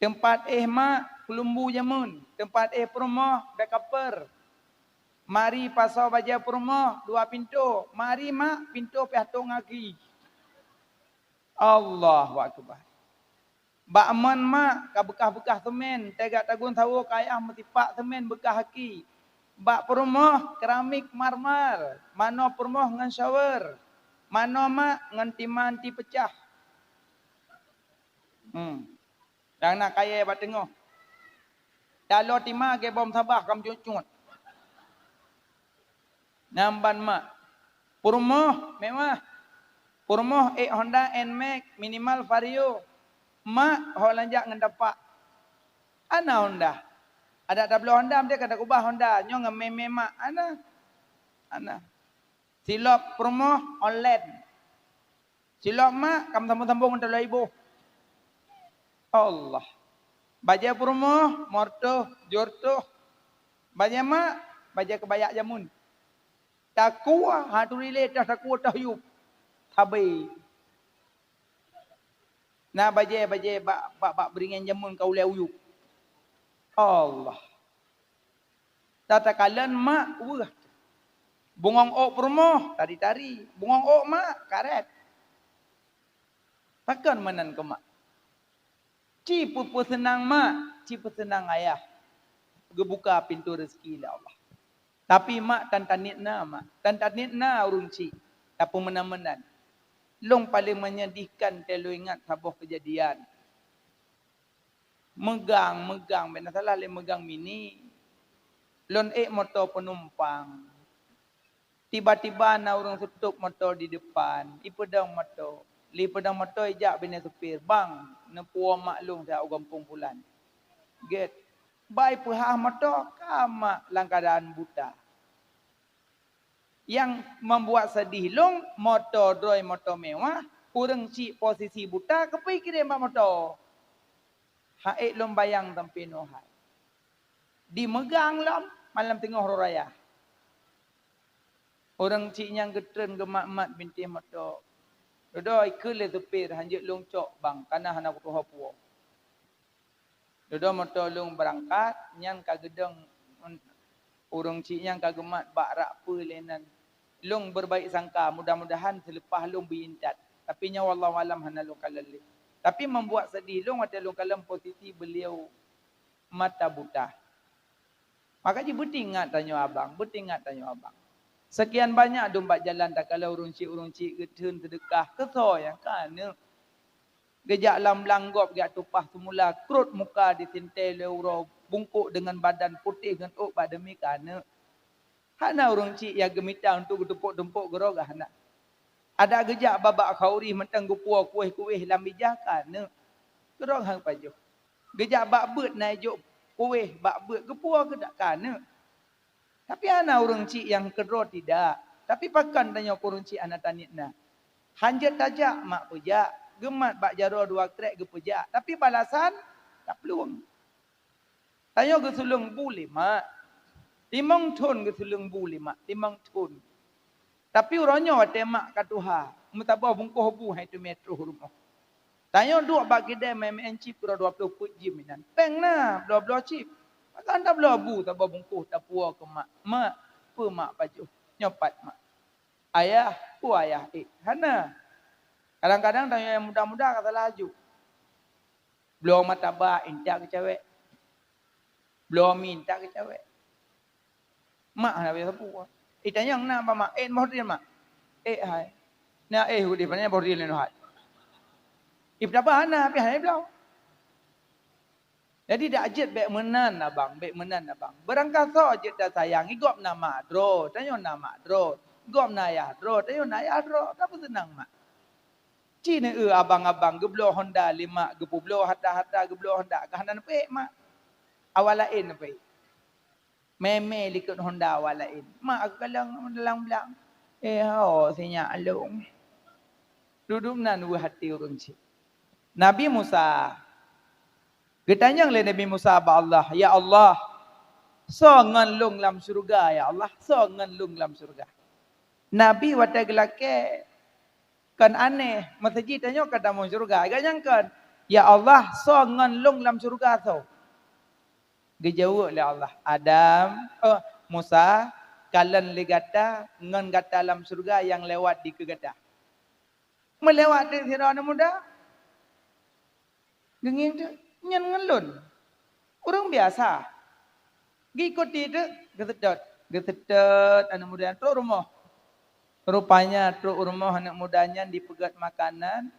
Tempat mak. Kelumbu jamun. Tempat perumah. Bekaper. Mari pasal baja perumah. 2 pintu. Mari mak. Pintu pihatung lagi. Allahu Akbar. Bakman mak ka bekah-bekah semen, tegak tagun tahu kaya metipak semen bekah haki. Bak perumah keramik marmar, mano perumah ngan shower. Mano mak ngan timan ti pecah. Yang nak kaya bat tengok. Dalo timah ke bom sabah kam cucut. Namban mak. Perumah mewah. Perumah Honda NMAX minimal Vario. Mak ho lanjak ngan dapak. Ana Honda. Ada tak belum Honda dia kata kubah Honda. Nyo ngememe mak ana. Silap promo online. Silap mak kam sambung-sambung untuk ibu. Allah. Baja promo morto jorto. Baja mak baja kebayak jamun. Takua hatu relate takua tahyub. Tabai. Nah baja bak beringan jamun kau lewuyuk. Allah. Tata kalian mak wah. Bungong ok promo tari-tari. Bungong ok mak karet. Takkan menan ke mak. Cipu senang mak, cipu senang ayah. Gebuka pintu rezeki lah Allah. Tapi mak tan tanitna mak. Tan tanitna urung cik. Tapi menan-menan. Long paling menyedihkan kalau ingat sabuh kejadian. Megang. Benda salah le megang mini. Lon motor penumpang. Tiba-tiba na orang tutup motor di depan. Ipedang motor. Li pedang motor ijak bina supir. Bang. Nepuwa maklum saya gampung pulan. Get. Baik pehah motor. Kama dalam keadaan buta. Yang membuat sedih long. Motor droi motor mewah. Kurang cik posisi buta. Kepikir dia motor. Haik long bayang tempi nohai. Dimegang lam. Malam tengah raya. Orang cik yang getren gemak-mat binti motor. Dodo ikut le supir hanjut long cok bang. Karena hendak puha puha. Dodo motor long berangkat. Yang kagedeng. Orang cik yang kagemat bak rakpa lenan. Long berbaik sangka. Mudah-mudahan selepas long berintat. Tapi nyawa Allah alam hana long kalalik. Tapi membuat sedih long ada long kalam posisi beliau mata buta. Makanya bertingat tanya abang. Sekian banyak dombat jalan tak kalau urung cik getun sedekah. Keso yang kan. Gejak lam langgop gak tupah semula. Krut muka disintai leuro. Bungkuk dengan badan putih dengan pada demi kana. Hana urung cik yang gemita untuk getupuk-tumpuk gerogah nak. Ada gejak babak khauri mentang gupua kuih-kuih lamijah kana. Gerogah pajuh. Gejak bak bet naik kuih bak bet gepua ke tak kana. Tapi ana orang cik yang kedua tidak. Tapi pakan tanya orang cik anak tanitna. Hanjat tajak mak pejak. Gemat bak jaro dua krek ge pejak. Tapi balasan tak peluang. Tanya ge sulung boleh mak. Timang tun ge sulung boleh mak. Timang tun. Tapi orangnya wate mak katuha. Mutabah bungkuh bu hai tu metro rumah. Tanya dua bagi dia main chip kira 20 put jim minan. Peng na, bla chip. Maka anda bela bu tak bungkuh tak puas ke mak. Mak, apa mak baju? Nyopat mak. Ayah, ayah. Hana. Kadang-kadang tanya yang muda-muda kata laju. Belum mata ba intak ke cewek. Belum minta ke cewek. Mak nak biasa puas. Tanya yang nak mak. Mau dia mak. Hai. Nah hudi pananya baru dia lenuhat. Berapa hana tapi hana belau. Jadi dak ajet baik menan abang, Berangkat so ajet dah sayang, igop nama dro, tanyo nama dro. Igop naya dro, tanyo naya dro. Apa senang mak. Cina abang-abang geblo Honda 5, geblo hatta geblo Honda kahanan pe mak. Awalain pe. Meme likut Honda awalain. Mak aku kalang belang. Sinya alung. Duduk nan hati urang cik. Nabi Musa. Getanyang le Nabi Musa ba Allah, ya Allah. So nganlung lam surga ya Allah, so nganlung lam surga. Nabi wata gelake kan aneh, masjid tanya kata mau surga. Agak nyangkan, ya Allah, so nganlung lam surga so. Dijawab oleh Allah, Musa, kalian legata ngan gata lam surga yang lewat di kegata. Melewat di sirana muda. Genging tu nyen ngelun. Orang biasa. Gikuti tu gesedot anak muda tu rumah. Rupanya tu rumah anak mudanya dipegat makanan,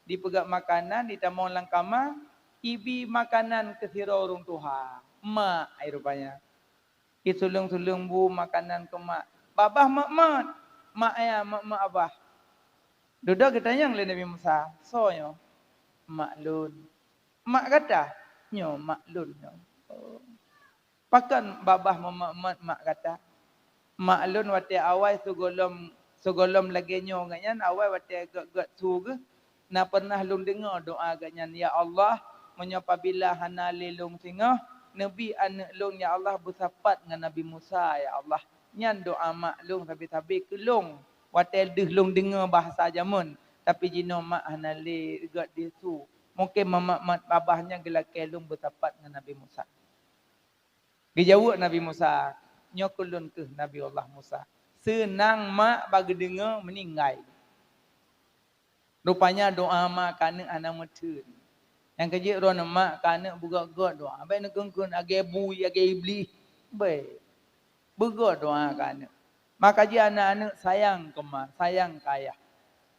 ditamong langkama, ibi makanan ke sira orang tuha. Mak ai rupanya. Isulung-sulung bu makanan ke mak. Babah mak ayah mak abah. Duduk kita yang le Nabi Musa, soyo maklun. Mak kata, nyo maklun. Pakan babah mak kata. Mak lun wate awai sugolom lagi nyo ganyan awai wate gak su ke. Na pernah lung dengar doa ganyan, ya Allah, menyapabila hana lelung singah Nabi anak lung ya Allah bersapat dengan Nabi Musa ya Allah. Nyan doa mak lung sabi-sabi ke lung. Wate deh lung dengar bahasa jamun. Tapi jino mak hana le gak disu. Mungkin mak babahnya gelak kelung bersapat dengan Nabi Musa. Dijawab Nabi Musa. Nyokulun ke Nabi Allah Musa. Senang mak bagi dengar meninggal. Rupanya doa mak kana anak metun. Yang kerja ron mak kana buka-buka doa. Baik nak kengkun age bui age iblis. Baik. Buka doa kana. Maka dia anak-anak sayang ke mak, sayang ke ayah.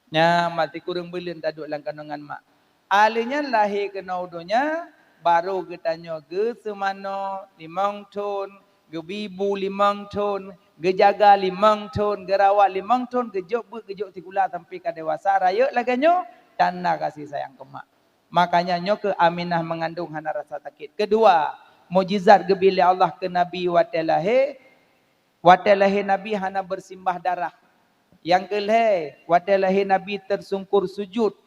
Nya mati kurang belin taduk lang kandungan mak. Alinya lahir ke naudonya baru ketanya ke semano 5 tahun, ke bibu 5 tahun, ke jaga 5 tahun, ke rawat 5 tahun, ke jok sikula sampai ke dewasa raya laganya tanda kasih sayang ke mak. Makanya nyo ke Aminah mengandung hana rasa sakit. Kedua, mujizat ke bila Allah ke Nabi watelahe Nabi hana bersimbah darah. Yang kelih, watelahe Nabi tersungkur sujud.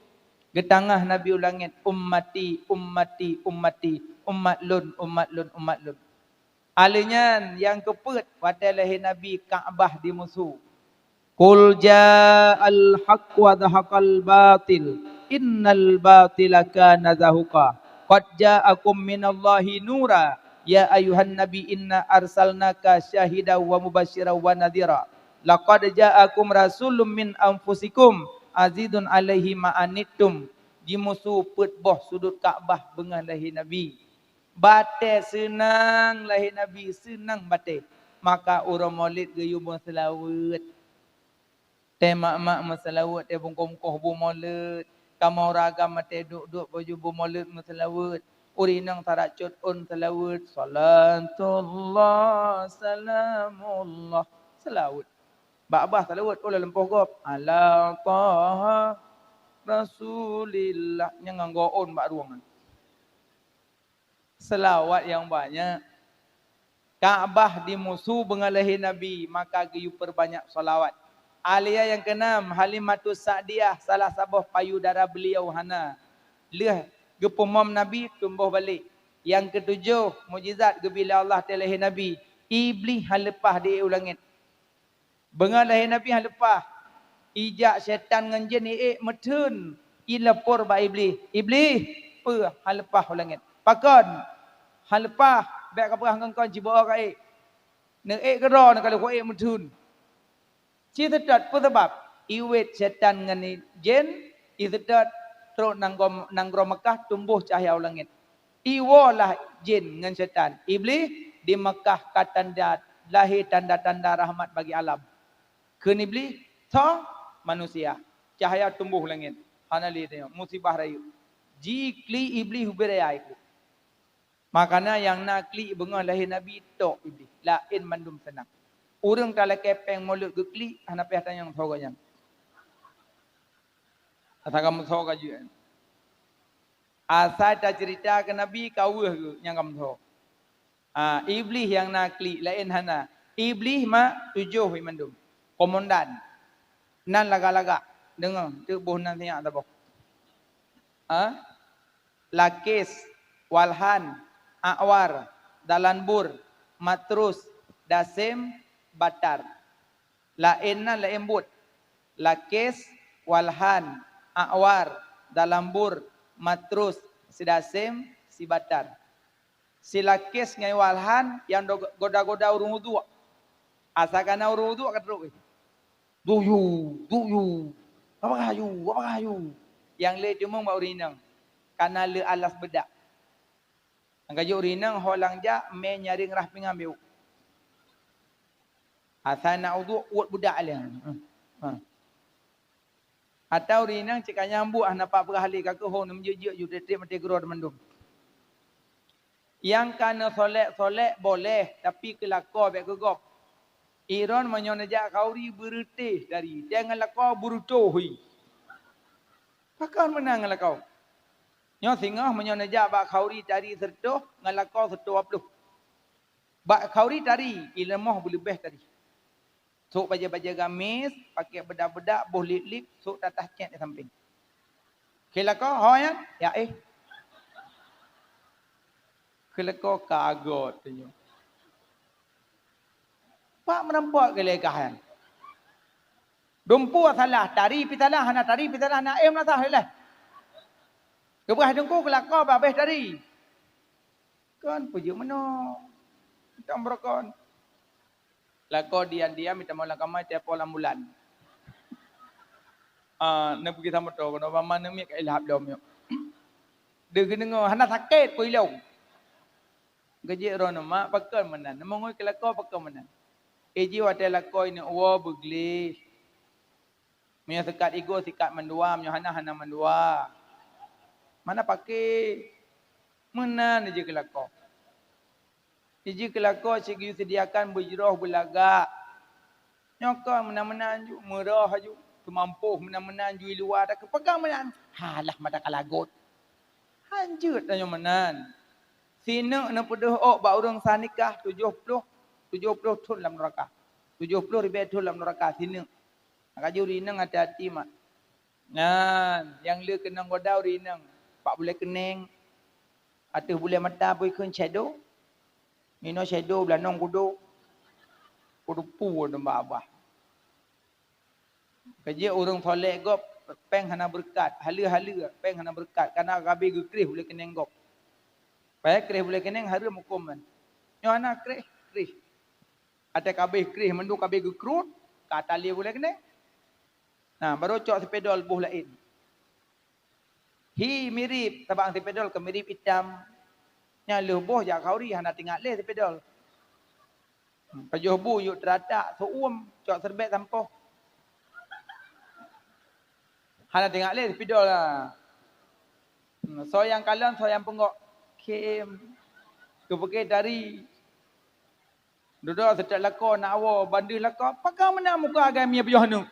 Getangah Nabi ulangit ummati ummati ummati ummat lun. Alinyan yang keput watelahe Nabi Kaabah di musuh. Qul ja'al haqq wa dhahaqal batil innal batila kana zahuqa. Qad ja'akum minallahi nura ya ayuhan nabi inna arsalnaka syahidan wa mubasysyiran wa nadhira. Laqad ja'akum rasulun min anfusikum azizun alaihi ma'anittum. Di musuh put boh sudut Kaabah bengah lahir Nabi. Bate senang lahir Nabi, senang bate. Maka orang maulid gayu selawat. Mak masalawat te bungkong-kong bu maulid. Kamu ragam mate duk-duk baju bu maulid masalawat. Urinang taracut un salawat. Salatullah salamullah. Salawat. Ba'bah salawat ulah lempoh gop. Ala taha Rasulillah. Yang nganggoon bak ruangan. Selawat yang banyak. Kaabah di musuh bengalahi Nabi. Maka giyu perbanyak salawat. Alia yang keenam, Halimatus Sa'diyah, salah sabuh payudara beliau hana. Leh gepomom Nabi tumbuh balik. Yang ketujuh, mujizat gebila Allah telahi Nabi. Iblis halepah di ulangit. Bengalahi Nabi halepah. Ijak syaitan dengan jin metun. Ilepur ba iblis. Iblis, halepah ulangit. Pakon, halepah. Baik kapurah ngengkon cibawa ka Nek kera nak kalau ko metun. Cita-cita pun sebab iwet setan dengan jin cita-cita terus nanggro Mekah tumbuh cahaya langit. Iwalah jin dengan setan. Iblis di Mekah katanda lahir tanda-tanda rahmat bagi alam. Kun iblis tho manusia. Cahaya tumbuh langit. Hana li tengok musibah rayu. Jikli iblis huberaya ikut. Makanya yang nakli bengah lahir Nabi tok iblis. Lain mandum senang. Orang kalau kepeng mulut geklik, anak pihak tanya yang tahu kan? Atau kamu tahu kan juga? Asal tak cerita ke Nabi kau yang kamu tahu. Iblis yang nakli lain hana. Iblis mak 7 mandum. Komandan. Nan laga-laga. Dengar, tu boh nan tanya tak boh. Lakis, walhan, awar, dalanbur, matrus, dasim, batar. Lainna laimbut. Lakis, walhan, awar, dalambur, matrus, sidasim, si batar. Si lakis ngai walhan yang goda-goda urung wudu. Asakana urung wudu kadruk. Duyu. Apa kayu? Yang le cuma mau urinang. Karena le alas bedak. Angkajo urinang holang ja me nyaring rah pingambil. Asal nak uduk, uat budak dia. Atau rinang cik nyambuk nampak berahli kakak ho nam jejak ju tetep mati geror mendum. Yang kana solek boleh tapi kelakar baik gegop. Iron menyonajak kauri berutih dari jangan lakau buruto hui. Pakan menang lakau. Nyo singah menyonajak bak kauri cari sertuh ngalakau sertuh apluh. Bak khauri tari, ilmuh boleh beh tadi. Sok baja-baja gamis, pakai bedak-bedak, boh lip-lip, sok atas cek di samping. Kila kau, hoyan? Ya Kila kau kagot. Pak menampak kelegahan. Dumpu salah, tari pitalah, hana tari pitalah, hana lah salah. Kebuah dengku kelakau babeh tari. Kan pujuk mana? Kita merekon. Lakau diam-diam minta malam kamai tiap malam bulan. Nak pergi sama tu, kalau mana ni kat ilhab dom yo. Dia kena ngau, hana sakit pun ilau. Gajik rono mak pakai menan. Mongoi kelakau pakai menan. Eji watai lakau ini uwa begli. Mia sekat ego sikat mendua, mia hana mendua. Mana pakai menan je kelakau. Eji kelakau segi sediakan berjerah belagak. Nyokong menan-menan ju, murah ju. Kemampuh menan-menan ju luar tak kepegang menan. Halah mata kalagot. Hanjut tanya menan. Sina na pedah ok ba urang sanikah 70 thun dalam neraka. 70 ribu thun dalam neraka sina. Kaju rinang hati-hati mak. Nan, yang le kena godau rinang. Pak boleh keneng. Atau boleh mata boleh kun shadow. Mino shadow belanong kudu. Kudu pu nambah abah. Kerja orang soleh gop peng hana berkat. Hala-hala peng hana berkat. Karena gabi gekrih boleh keneng gop. Payah krih boleh keneng hari mukum man. Nyo anak krih. Ada kabeh krih mendu kabeh gekrut. Kata dia boleh keneng. Nah, baru cok sepedol buh lain. Hi mirip tabang sepedol ke mirip hitam. Nya leuh jak kauri hana tinggal le sepedol. Pajuh bu yuk teratak seuam cok serbet sampoh. Hana tinggal le sepedol lah. So yang kalan so yang penggok kem. Kepeke dari duduk setiap lakon nak awak bandih lakon. Pakai mana muka agak mia pajuh nu.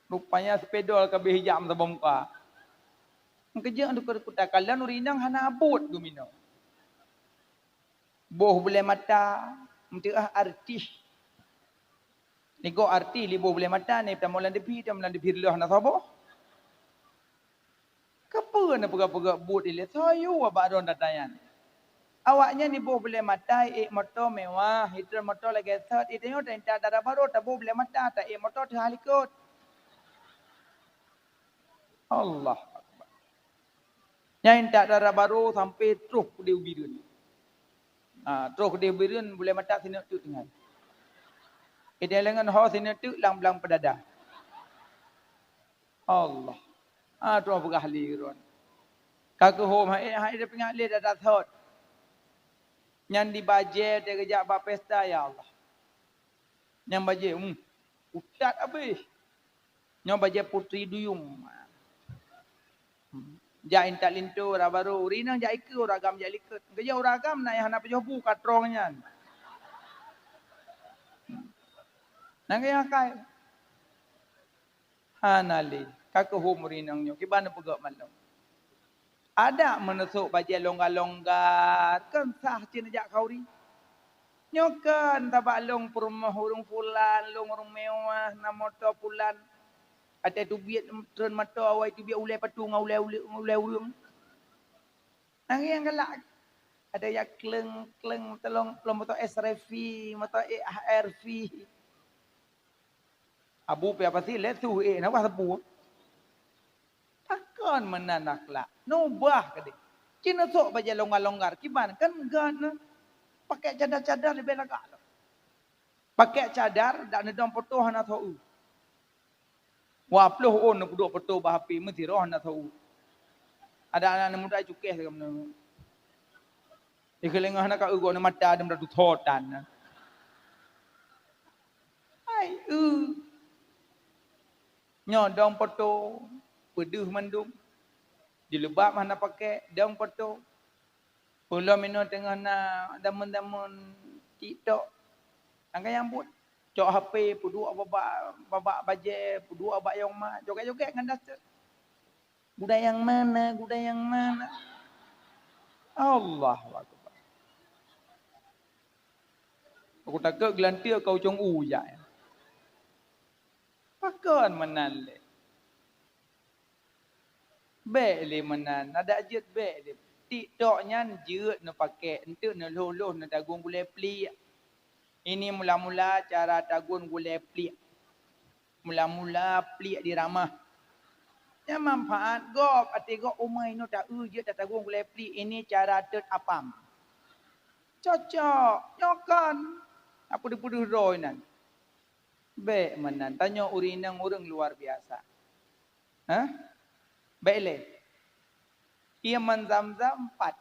Rupanya sepedol kabeh hijam sabah muka. Kerja untuk kutakalan urinang hana abut gumino. Boh boleh mata, mentah artis. Nego artis li boh boleh mata ni tamulan depi lah hana sabah. Kapa na pegak-pegak but ile sayu abak don datayan. Awaknya ni boh boleh mata motor mewah, hitam motor lagi set, itu nyo tenta darah baru tak boh boleh mata, tak motor terhalikut. Allah Akbar. Yang tak darah baru sampai terus dia ubirun. Terus dia ubirun boleh mata sini tu tinggal. Dia lengan ho sini tu lang-lang pedada. Allah. Terus pegah lirun. Kakak home hai dia pengalih dah thot. Yang di bajet dia kejap bab pesta ya Allah. Yang bajet ustaz habis. Yang bajet putri duyung. Jain tak lintu baru rina jak ikut ragam jak liket. Kerja ragam nak yang nak pejobu katrongnya. Nang kaya kai. Hanali kakak hum rinangnya kibana pegak malam. Ada menusuk baju longgar-longgar kan sah cina jak kauri. Nyokan tabak long perumah urung fulan, long urung mewah, na motor fulan. Ada tu biat tren mata awai tu biat ulai patu ngau ulai urung. Nang yang galak. Ada yang kleng telong motor SRV, motor ARV. Abu pe apa sih letu nak apa sepu. Takkan menanaklah. Nubah ke dia. Cina sok baju longgar-longgar. Kiban kan gana. Pakai cadar-cadar lebih lagak. Pakai cadar tak nedam foto hana tahu. Wah peluh on nak duduk foto bahapi mesti roh hana tahu. Ada anak muda cukeh ke mana. Ikelengah nak kau ugo na mata ada meratu thotan. Hai nyodong foto peduh mandum. Di lebab mana pakai dong foto. Pulau mino tengah na damun-damun TikTok. Angkat yang buat. Cok HP puduk babak baje, puduk abak yang mak. Joget-joget dengan dasar. Budaya yang mana? Allah Akbar. Allah Akbar. Aku takut gelantia kau cong uja. Pakon menan le. Bek le menan. Ada jet bek le. Tik tok nyan jeut no pakai. Entuk no loh no dagung gulai plik. Ini mula-mula cara dagun gulai plik. Mula-mula plik di ramah. Ya manfaat gop. Ati gop umai no tak je tak dagung gulai plik. Ini cara tet apam. Cocok. Nyokan. Apa dipuduh roy nan. Baik menan. Tanya urinang orang luar biasa. Hah? Baik le. Ia menzam-zam 4.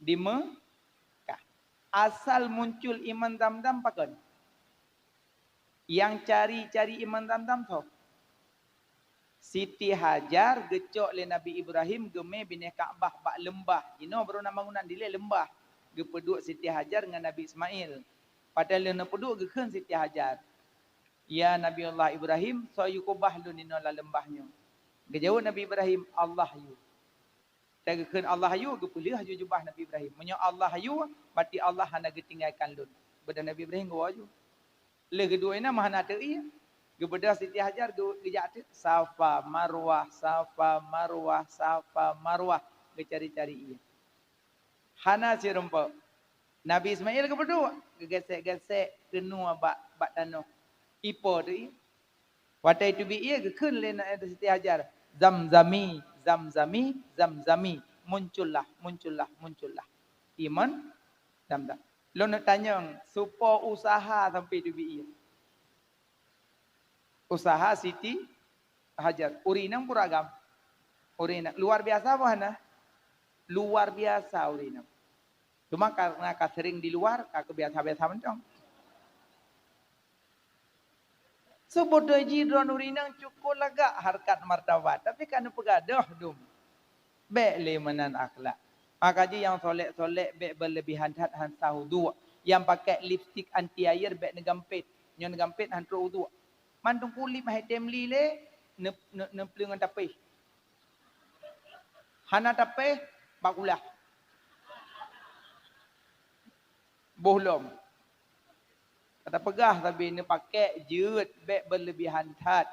Di Mekah. Asal muncul iman zam-zam pakon. Yang cari-cari iman zam-zam tu. Siti Hajar gecok le Nabi Ibrahim geme bini Kaabah bak lembah. Ino baru nama bangunan dile lembah. Gepeduk Siti Hajar dengan Nabi Ismail. Padahal le peduk gekeun Siti Hajar. Ya Nabi Allah Ibrahim, so yukubah lu nino la lembahnya. Gejauh Nabi Ibrahim, Allah yu. Tegekeun Allah yu, gepulih ju jubah Nabi Ibrahim. Menyo Allah yu, berarti Allah hana getinggalkan lu. Beda Nabi Ibrahim gawa ju. Le kedua ina mah hana teu ieu. Gebeda Siti Hajar gejak Safa Marwah, Safa Marwah, Safa Marwah, gecari-cari ieu. Hana si rempa. Nabi Ismail gepeduk, gegesek-gesek kenua bak tanah. Ipo tu. Watai tu bi ia kekeun le nak ada Siti Hajar. Zamzami, zamzami, zamzami. Muncullah, muncullah, muncullah. Iman, zamzam. Lo nak tanya, supo usaha sampai tu bi ia. Usaha Siti Hajar. Urinang puragam. Urinang. Luar biasa apa hana? Luar biasa urinang. Cuma karena sering di luar, kak biasa-biasa mencong. Sebut jidron urinang cukup lagak harkat martabat. Tapi kan pegadah dum. Bek le menan akhlak. Maka yang solek-solek bek berlebihan hat han sahudu. Yang pakai lipstick anti air bek negampit. Nyon negampit han tro udu. Mantung kulit mah temli le ne pelungan tapih. Hana tapih bakulah. Bohlom. Kata pegah tapi ni pakai jeut bek berlebihan tat.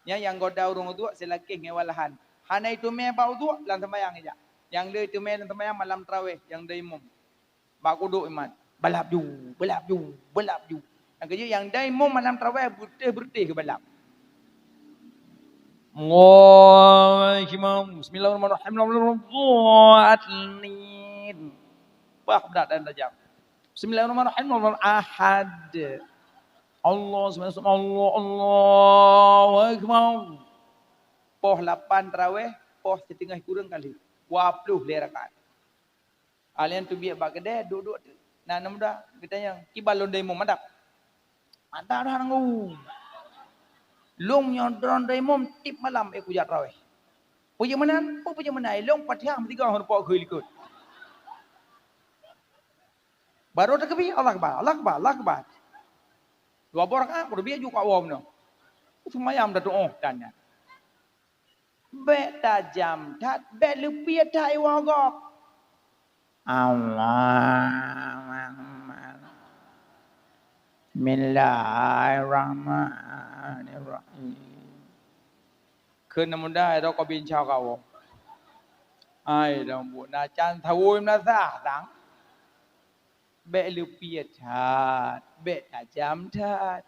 Yang goda urung tu selaki ngewalahan. Hana itu me bau tu lan sembayang aja. Yang le itu me lan sembayang malam tarawih yang daimum. Ba kuduk iman. Balap ju, balap ju, balap ju. Yang kerja yang daimum malam tarawih bertih ke balap. Bismillahirrahmanirrahim. Bah berat dan tajam. Bismillahirrahmanirrahim. Ahad. Allah SWT. Allahu Akbar. Poh 8 tarawih, poh setengah kurang kali. 20 le rakaat. Alian tu biar bak kedai duduk tu. Nah muda kita yang kibalon demo madap. Mantap dah nanggu. Long nyodron demo tip malam aku jat tarawih. Puja menan, puja menai long Fatihah 3 hon pok khoi likut. Baru terkebi Allah Akbar, Allah Akbar, Allah Akbar. 2 rakaat kudu biar juga awam no. Semayam dah doa tanya. Bek tajam tat bek lupia tai wagop. Allah. Bismillahirrahmanirrahim. Kena muda ro ko bin chao kau. Ai dong bu na chan thawoi na sa tang. Bek lupia tat, bek tajam tat.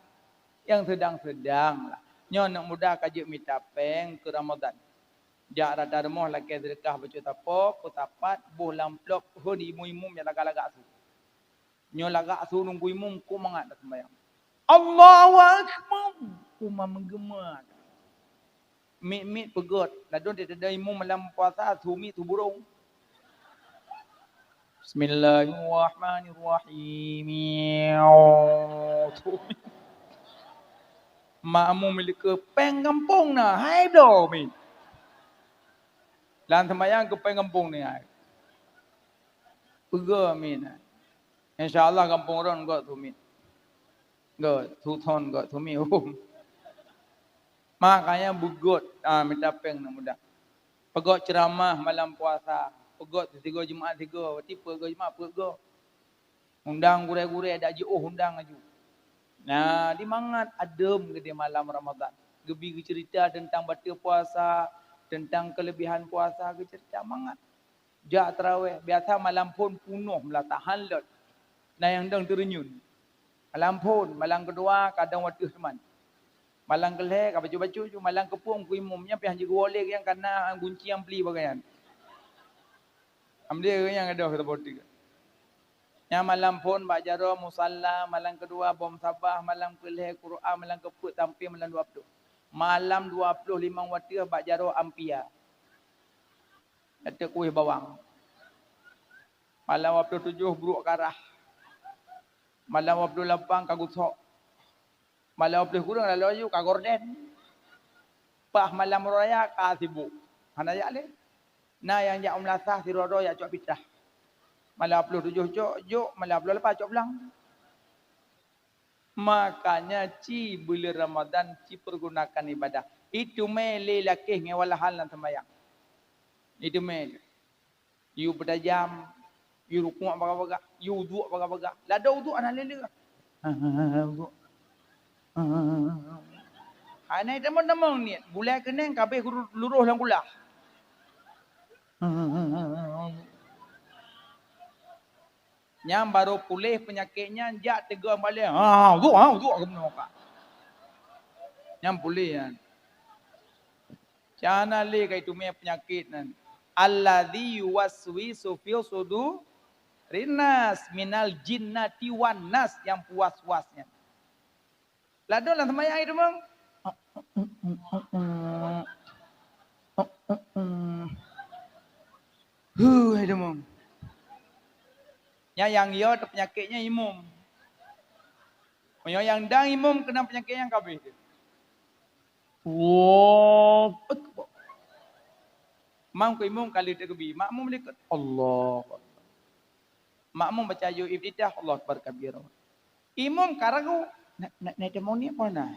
Yang sedang-sedang lah. Nyon nak muda kajuk minta peng ke Ramadan. Jak rada remoh lagi sedekah baca tapok, kutapat, buh lamplop, hodi imum yang lagak-lagak su. Nyon lagak su nunggu imum ku mangat dah sembahyang. Allahu Akbar. Kuma menggema. Mit pegot. Ladon dia ada imum malam puasa sumi tu burung. Bismillahirrahmanirrahim. Makmum milik peng kampung na. Hai do min. Lan sembahyang ke peng kampung ni hai. Pega min. Insyaallah kampung ron go tu min. Go tu thon go tu mi. Makanya bugut minta peng na mudah. Pegot ceramah malam puasa. Pegot 3 Jumaat 3. Tipe 3 Jumaat pego. Undang gure-gure ada je undang aju. Nah, di mangat adem ke dia malam Ramadan. Gebi cerita tentang batal puasa, tentang kelebihan puasa, cerita mangat. Jak terawih, biasa malam pun punuh melah tahan lot. Nah yang dang terenyun. Malam pun, malam kedua kadang waktu teman. Malang kelek, apa baju-baju, malang kepung, ku imumnya pihak jaga oleh yang karena gunci yang beli bagaian. Ambil yang ada kata botik. Yang malam pun bak jaro musalla, malam kedua bom sabah, malam kelek Quran, malam keput tampil malam 20. Malam 25 waktu bak jaro ampia. Kata kuih bawang. Malam waktu 7 buruk karah. Malam waktu 8 kagut sok. Malam waktu kurang lalu kagorden. Pah malam raya ka sibuk. Hana ya le. Nah yang jak umlasah si rodo ya cok pitah. Malam 27 cok, malam 28 cok belang. Makanya ci bulan Ramadan ci pergunakan ibadah. Itu mele lakih ngewala hal nan sembahyang. Itu mele. You bertajam, you rukuk baga-baga, you wuduk baga-baga. Lada wuduk anak lele. Wuduk. Ana demong-demong ni, bulai keneng kabeh luruh lang kulah. Yang baru pulih penyakitnya, jak tegur balik. Wuduk ke muka. Yang pulih kan. Cana le kai tu me penyakit nan. Alladzi yuwaswisu fi sudur rinas minal jinnati wan nas, yang puas-puasnya. Ladon lah sembahyang itu mong. Itu mong. Yang ia penyakitnya imum. Yang dang imum kena penyakit yang kabeh. Wow. Mam ke imum kali terkebi. Makmum dekat. Allah. Makmum baca ayat ibtidah. Allah Akbar kabir. Imum karagu. Nak demong ni apa nak?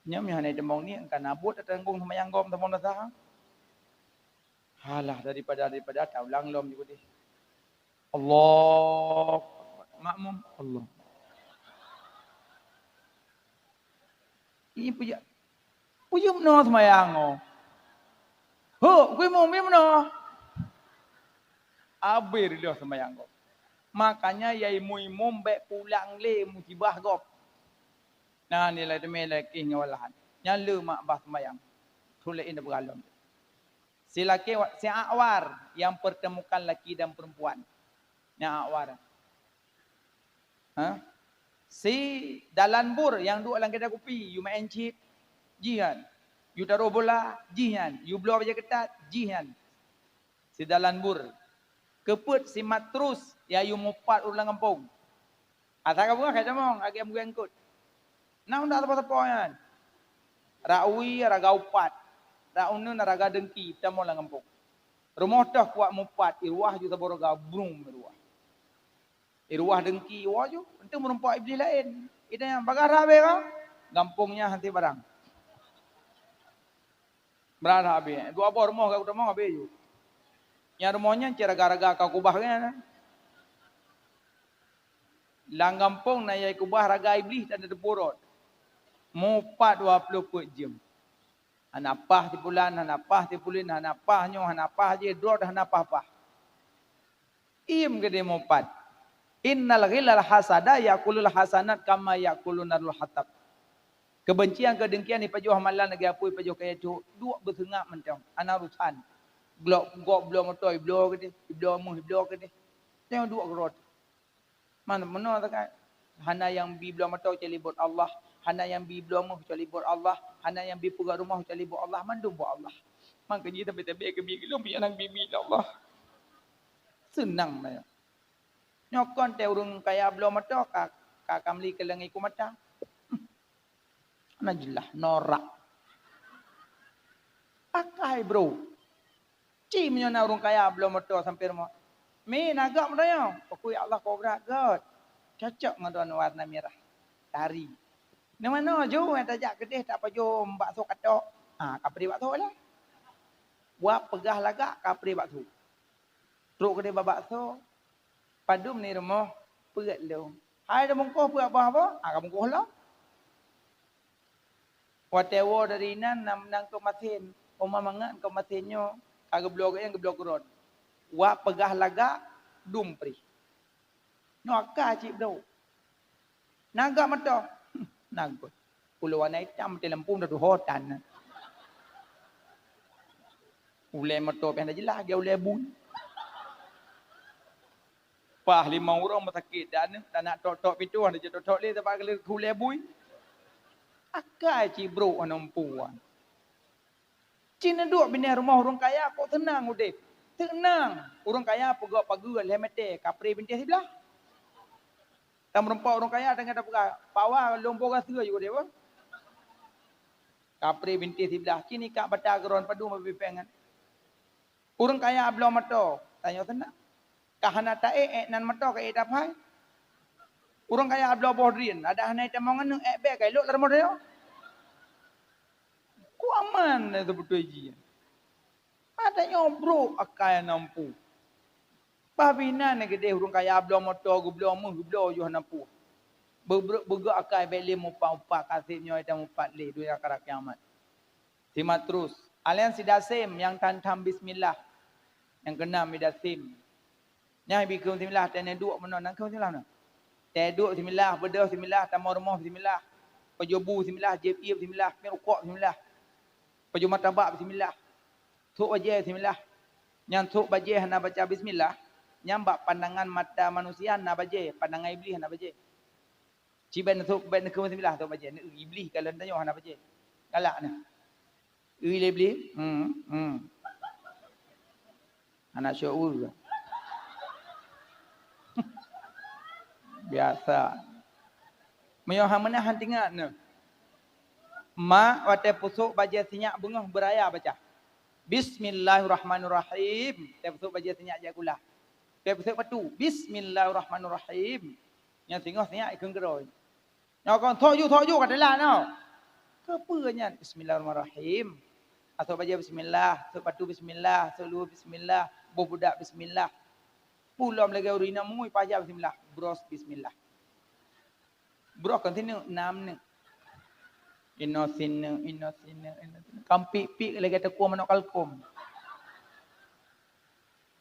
Nyam yang nak demong ni. Kan abut teranggung sama yang gom sama nasah. Halah daripada tak ulang lom juga deh. Allah. Makmum. Allah. Ini puja. Puja mana semayang oh. Gue mau mana? Abir dia semayang kau. Makanya yai muimum baik pulang le musibah kau. Nah nilai demi lagi ngawalahan. Nyala mak bah semayang. Tulein dah bergalon. Si laki si awar yang pertemukan laki dan perempuan. Yang awar. Ha? Si dalanbur yang duduk dalam kedai kopi, you main chip, jihan. You taruh bola, jihan. You blow aja ketat, jihan. Si dalanbur. Keput si matrus, ya you mupat ulang kampung. Asal kamu kata mong, agak mungkin kot. Nah unda apa-apa kan. Rawi raga upat. Raunun raga dengki, kita mau ulang kampung. Rumah dah kuat mupat, irwah juga boroga brum irwah. Irwah dengki, irwah ju, untuk merumpak iblis lain. Itu yang bagar rabe kan, gampungnya hanti barang. Berada habis. Dua apa rumah kau rumah habis ju. Yang rumahnya cara gara-gara kau kubah kan. Lang gampung na yai kubah raga iblis dan ada borot. Mupat 24 jam. Hanapah ti bulan, hanapah ti pulin, hanapah nyo, hanapah je drot, hanapah. Im gede mupat. Innal ghilal hasada yaqulul hasanat kama yaqulunal hatab. Kebencian kedengkian ni pajuh amalan lagi apa pajuh kaya tu dua bersengap macam anarusan. Glok belum motor iblo ke dia, iblo ke dia. Tengok dua gerot. Mana tak kan? Hana yang bi belum motor cari buat Allah, hana yang bi belum mau cari buat Allah, hana yang bi pegang rumah cari buat Allah, mandum buat Allah. Makanya tapi ke bi belum yang bibi Allah. Senang dia. Nyokon te urung kaya belum motor kak kamli kelengi ku mata. Najilah norak. Pakai bro. Cim yang orang kaya belum betul sampai rumah. Mi nagak mereka. Aku ya Allah kau berat god. Cocok dengan warna merah. Tari. Di mana jo yang tajak kedih tak apa jo bakso katok. Kapri bakso lah. Buat pegah lagak kapri bakso. Truk kedih bakso. Padum ni rumah perat lu. Hai dah mungkuh perat apa? Kamu mungkuh lah. Whatever dari nan nang kau matin. Oma mangan kau matinyo. Kagak blok yang geblok ron. Wa pegah laga dumpri. No akka cik bro. Naga mato. Naga. Pulau warna hitam di Lampung dah tu hotan. Ulai mato pengen jelas dia ulai bun. Pah 5 orang masakit dan nak tok-tok pintu ada je tok-tok le tempat kali ulai bui. Akka cik bro anampuan. Cina duk bina rumah orang kaya kok tenang udip. Tenang. Orang kaya pegak pagu lemete kapri binti sebelah. Tam rempau orang kaya dengan apa? Pawa lompor rasa juga dia. Kapri binti sebelah. Kini kak baca geron padu mabi pengen. Orang kaya belum mato. Tanya tenang. Kahana tae nan mato ke dapai. Orang kaya belum bodrin. Ada hanai tamongan nu be kai lok lermo dia. Ku aman itu betul ji. Ada nyobro akai nampu. Pabina ne gede urung kaya ablo moto gublo mu gublo yo nampu. Begak akai beli mu pa kasihnya ada mu 4 le dunia akhirat kiamat. Simak terus. Alian sidasim yang tantam bismillah. Yang kena midasim. Yang bikum bismillah dan duk menon nang kau bismillah no. Teduk bismillah, bedah bismillah, tamar rumah bismillah. Pejobu bismillah, jebib bismillah, mirukok bismillah. Peju martabak bismillah. Tuk wajah bismillah. Yang tuk wajah nak baca bismillah. Nyambak pandangan mata manusia nak baca, pandangan iblis nak baca. Ciban tuk ben ke bismillah tuk baca. Iblis kalau tanya nak baca. Galak ni. Iblis. Anak syukur. Biasa. Menyuhah mana hantingat ni. Ma wate pusuk baca sinyak bengah beraya baca. Bismillahirrahmanirrahim. Te pusuk baca sinyak jagulah. Te pusuk patu. Bismillahirrahmanirrahim. Yang singgah sinyak ikeng geroi. Yang kon thok you kat dalam tau. Kepunya Bismillahirrahmanirrahim. Atau baca bismillah, atau patu bismillah, selu bismillah, budak bismillah. Pulam lagi urina mui pajak bismillah, bros bismillah. Bro continue 6 ni. Inosin. Kampi pik lagi tekua manok kalkom.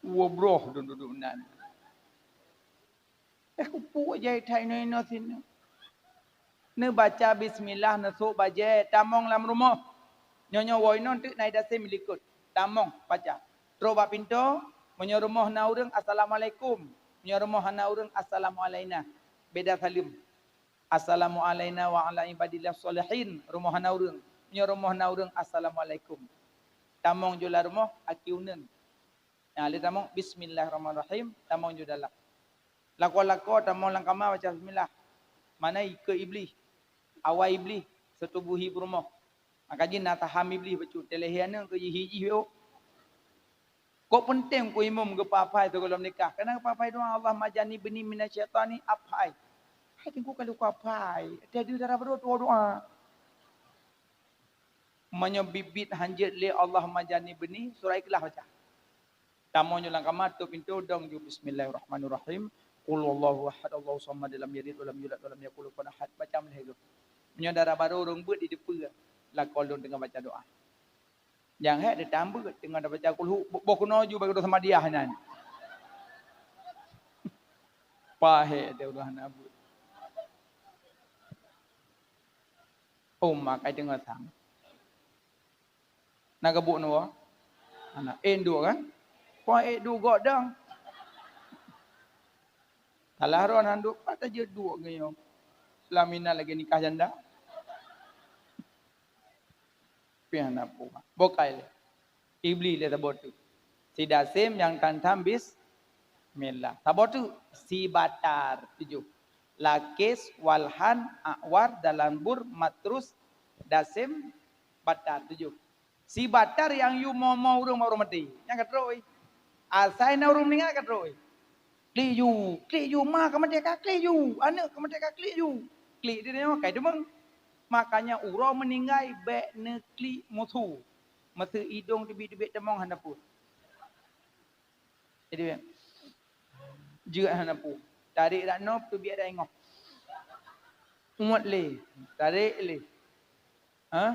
Wa bro duduk nan. Kupu aja thai no inosin. Ne baca bismillah ne sok baca tamong lam rumah. Nyonya woinon tu naik dasi milikut. Tamong baca. Terobak pintu. Menyo rumah na urang assalamualaikum. Menyo rumah na urang assalamualaikum. Beda salim. Assalamualaikum wa ala ibadillah solihin. Rumah na urang. Menyo rumah na urang assalamualaikum. Tamong jula rumah akiunen. Yang ali tamong bismillahirrahmanirrahim. Tamong judalak. Lako tamong lang kama baca bismillah. Mana ke iblis. Awal iblis setubuhi rumah. Maka jin nak taham iblis becut telehiana ke hiji yo. Kok penting ku imam ke papai tu kalau nikah. Karena papai doa Allah majani beni minasyaitani apai. Hai tengku kalau papai. Jadi darah berdoa doa. Menyebibit hanjat le Allah majani beni surah Ikhlas baca. Tamonyo lang kamat tu pintu dong ju bismillahirrahmanirrahim. Qul wallahu ahad Allahu samad lam yalid wa lam yulad wa lam yakul lahu kufuwan ahad. Baca mleh tu. Menyo darah baru urang beut di depa. Lah kolon dengan baca doa. Yang hak dia tambah dengan baca kulhu bokuno ju bagi doa sama dia nan. Pahe dia udah nabu. Makai dengar sang. Nak gebuk no. Anak endu kan? Kau endu gok dang. Kalah ron handuk pada je dua gayo. Lamina lagi nikah janda. Piana puha. Bokai le. Iblis le tabot tu. Si dasim yang tantam bismillah. Tabot tu si batar 7. Lakis walhan awar dalam bur matrus dasim batar 7. Si batar yang you mau urung mati. Yang katroi. Asai na urung ninga katroi. Klik you ma kemerdekaan klik you. Anak kemerdekaan klik you. Klik dia ni kai demeng. Makanya urang meninggai bek nekli mutu. Mata hidung debit-debit temong handapun. Jadi Jerat hana pu. Tarik dak no tu biar dak engok. Umut le. Tarik le. Ha?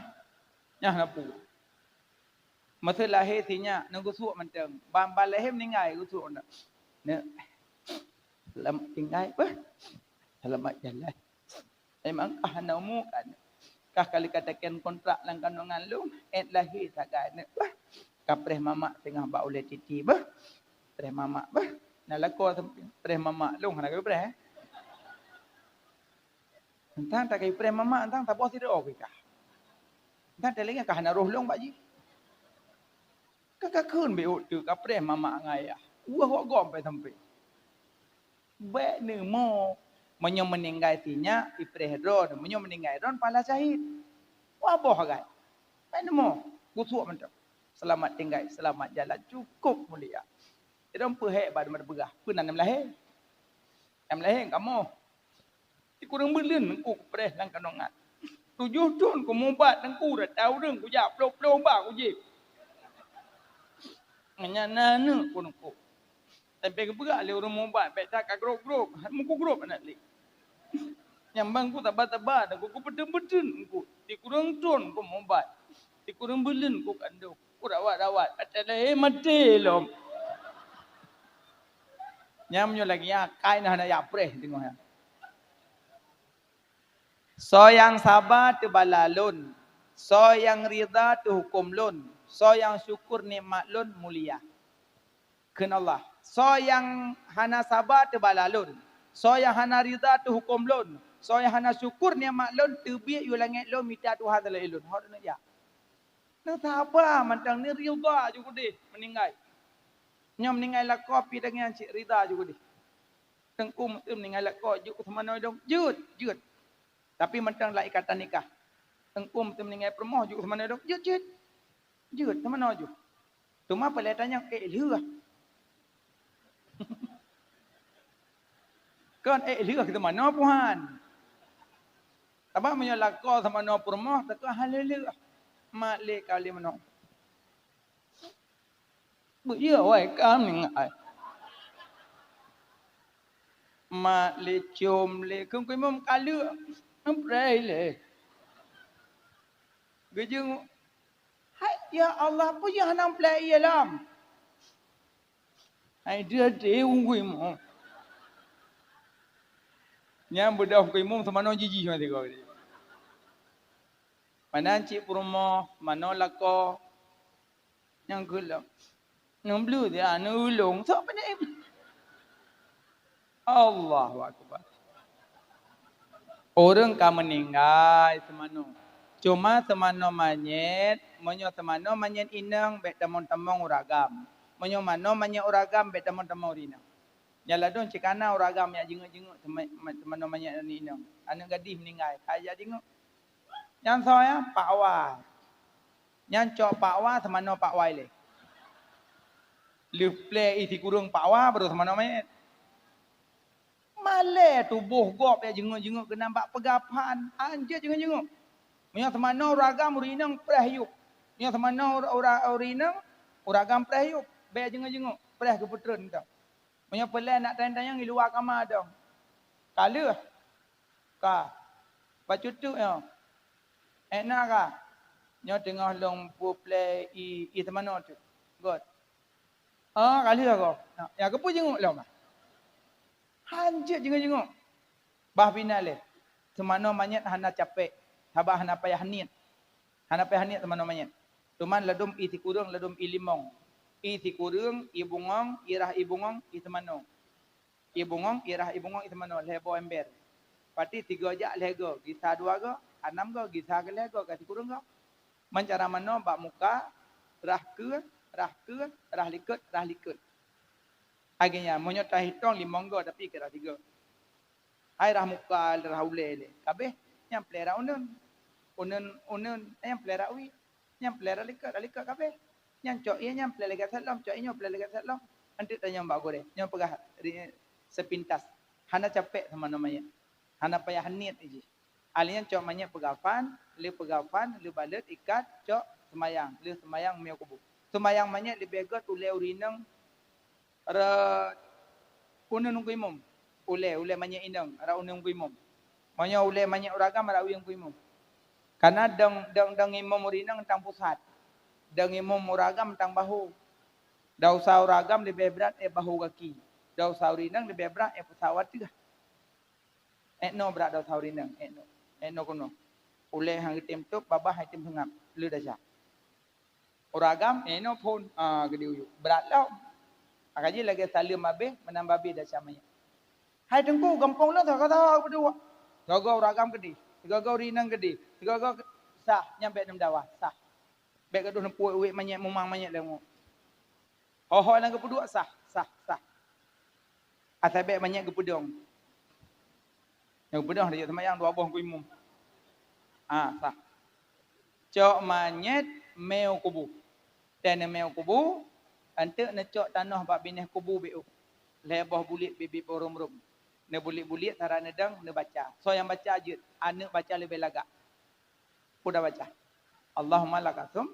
Nyah hana pu. Masa lahir tinya nak gusuk menteng. Bam lahir meninggal gusuk nak. Nak. Selamat tinggal apa? Selamat jalan. Memang hana mu kan. Kah kali katakan kontrak lang kandungan lu, lahir sagai nak. Kapreh mamak tengah bak oleh titi bah. Preh mamak bah. Nak lako preh mamak lu hana ke preh. Entang tak kai preh mamak entang tak bos tidak ok kah. Entang tak lagi kah hana roh long pak ji. Kakak kun be tu kapreh mamak ngai ah. Wah wak gom pe sampai. Baik ni mo menyo meninggal tinya ipreh ron, menyo meninggal ron pala syahid. Wah boh kan. Baik ni mo gusuk mentok. Selamat tinggal, selamat jalan cukup mulia. Dia apa hebat berberah. Pernah nam lahir. Nam lahir kamu. Ti kurang belen ku preh lang kanongan. 7 tahun ku mobat nang ku dah tahu ring ku jak plok-plok ba ku je. Nganya nana ku nang ku. Sampai ke berak le orang mobat, baik tak grup-grup. Muku grup anak le. Yang bang ku tabat-tabat aku beden-beden ku. Ti kurang tahun ku mobat. Ti kurang belen ku kandung. Ku rawat-rawat. Atas lahir mati lom. Nyamnyo lagi ya kai nah nak ya preh tengok ya. So yang sabar tu balalun. So yang rida tu hukum lun. So yang syukur nikmat lun mulia. Ken Allah. So yang hana sabar tu balalun. So yang hana rida tu hukum lun. So yang hana syukur nikmat lun tebiak yu langit lun minta Tuhan dalam ilun. Hot nak ya. Nak sabar mantang ni rida juga deh meninggal. Nyom meninggal lah kopi dengan cik rida juga deh. Tengkum tu meninggal lah kau juk sama noi dong. Jut. Tapi mentang lah ikatan nikah. Tengkum tu meninggal permoh juk sama noi dong. Jut sama noi juk. Cuma pelatannya leh. Kan leh kita mana puhan. Tapi menyala kau sama noi permoh tak halele. Mak le kali mana. Begitu wai kam ningai. Mak le cium le kung kui mom kalu amprai le gejung hai ya Allah pu ya hanam plai ya lam hai dia de ungui mo nyam budak kui mom sama no jiji ma tiko ni manan cik promo mano lako yang gulam nang blue dia anu ulung so apa ni Allahu akbar. Orang kan meninggal semano. Cuma semano manyet, monyo semano manyet inang bet tamong-tamong uragam. Monyo mano manyet uragam bet tamong-tamong urinang. Nyala don cikana uragam ya jenguk-jenguk semano manyet inang. Anak gadis meninggal, aja jenguk. Yang saya Pak Wai. Yang cok Pak Wai semano Pak Wai le. Lu play isi kurung Pak Wai baru semano manyet. Malai tubuh gop ya jenguk-jenguk kena nampak pegapan. Anjir jenguk-jenguk. Yang semana uragam urinang preh yuk. Yang semana urinang uragam preh yuk. Baik jenguk-jenguk. Preh ke puteren tu. Yang pelan nak tayang-tayang di luar kamar tu. Kala. Ka. Baca tu ya. Enak ka. Yang tengah lompu play i semana tu. God. Kala ka. Yang kepu jenguk lah. Hanjit jenguk-jenguk. Bah binale. Semana manyet hana capek. Habah hana payah niat. Hana payah niat semana manyet. Cuman ladum isi kurung, ladum ilimong. Isi kurung, ibungong, irah ibungong, isemano. Ibungong, irah ibungong, isemano. Lebo ember. Pati 3 jak lego. Gisa 2 go, 6 go, gisa ke lego. Kasi kurung go. Mencara mano bak muka. Rah likut. Akhirnya monyot dah hitung 5 go tapi kira 3. Hai rah muka rah ule le. Kabeh yang pelera unun yang pelera ui. Yang pelera likat kabeh. Yang cok ia yang pelera likat salam, cok ia pelera likat salam. Nanti tanya mbak gore, yang pegah sepintas. Hana capek sama namanya. Hana payah niat aja. Alihnya cok manya pegafan, le balet ikat, cok semayang miau kubu. Semayang manya lebih begot ule urinang unun kuimum. Ule banyak indang, ara unun kuimum. Manya ule banyak uragam ara uyang kuimum. Karena dang imam urinang tang pusat. Dang imam uragam tang bahu. Daw sa uragam lebih berat bahu kaki. Daw sa urinang lebih berat pesawat juga. No berat daw sa urinang. No kuno. Ule hang itim tu babah itim hangap. Lu dah syak. Uragam no pun gede uyu. Berat lah. Akaji lagi salim habis menambah dah samanya. Hai tengku gampang lah tak kata berdua. Gaga uragam gede. Gaga urinang gede. Gaga sah nyampe dalam dawah. Sah. Baik gaduh nempuh uik banyak memang banyak lengu. Ho lang kepuduk sah. Asal baik banyak kepudung. Yang kepudung dia semayang dua buah kuimum. Sah. Cok manyet meu kubu. Dan meu kubu antek necok tanah bak bineh kubu beu. Lebah bulit bibit borum-rum. Ne bulit-bulit tara nedang ne baca. So yang baca ajut, anak baca lebih lagak. Udah baca. Allahumma lakasum.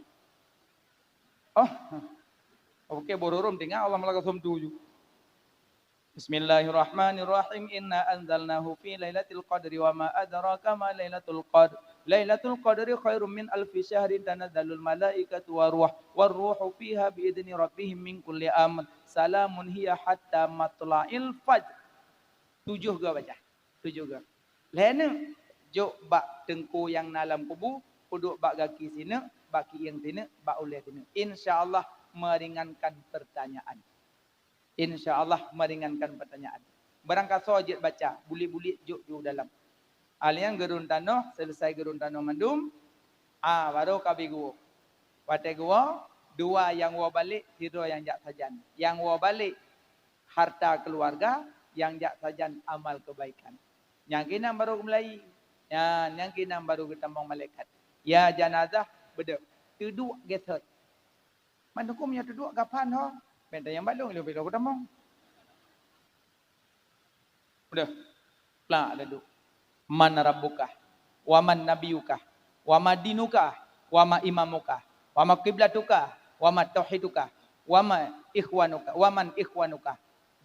Okey borum dengar Allahumma lakasum tuju. Bismillahirrahmanirrahim. Inna anzalnahu fi lailatul qadri wa ma adraka ma lailatul qadr. Lailatul qadri khairum min alfi syahrin tanazzalul malaikatu war ruhu fiha bi idzni rabbihim min kulli amr. Salamun hiya hatta matla'il fajr. 7 ke baca. 7 ke. Lena jok bak tengku yang dalam kubu, duduk bak kaki sini, baki yang sini, bak ulai sini. Insya-Allah meringankan pertanyaan. Insya-Allah meringankan pertanyaan. Barangkali sojit baca, bulit-bulit jok dalam. Alian gerun tanah, selesai gerun tanah mandum, baru kabi gua. Wate gua, 2 yang gua balik, 3 yang jak sajan. Yang gua balik harta keluarga, yang jak sajan amal kebaikan. Yang kena baru mulai, yang kena baru ketambang malaikat. Ya janazah beda. Tuduk geset. Mana ku punya tuduk kapan ho? Benda yang balung lu bila ketambang. Udah. Plak duduk. Man rabbuka wa man nabiyuka wa ma dinuka wa ma imamuka wa ma qiblatuka wa ma tauhiduka wa ma ikhwanuka wa man ikhwanuka.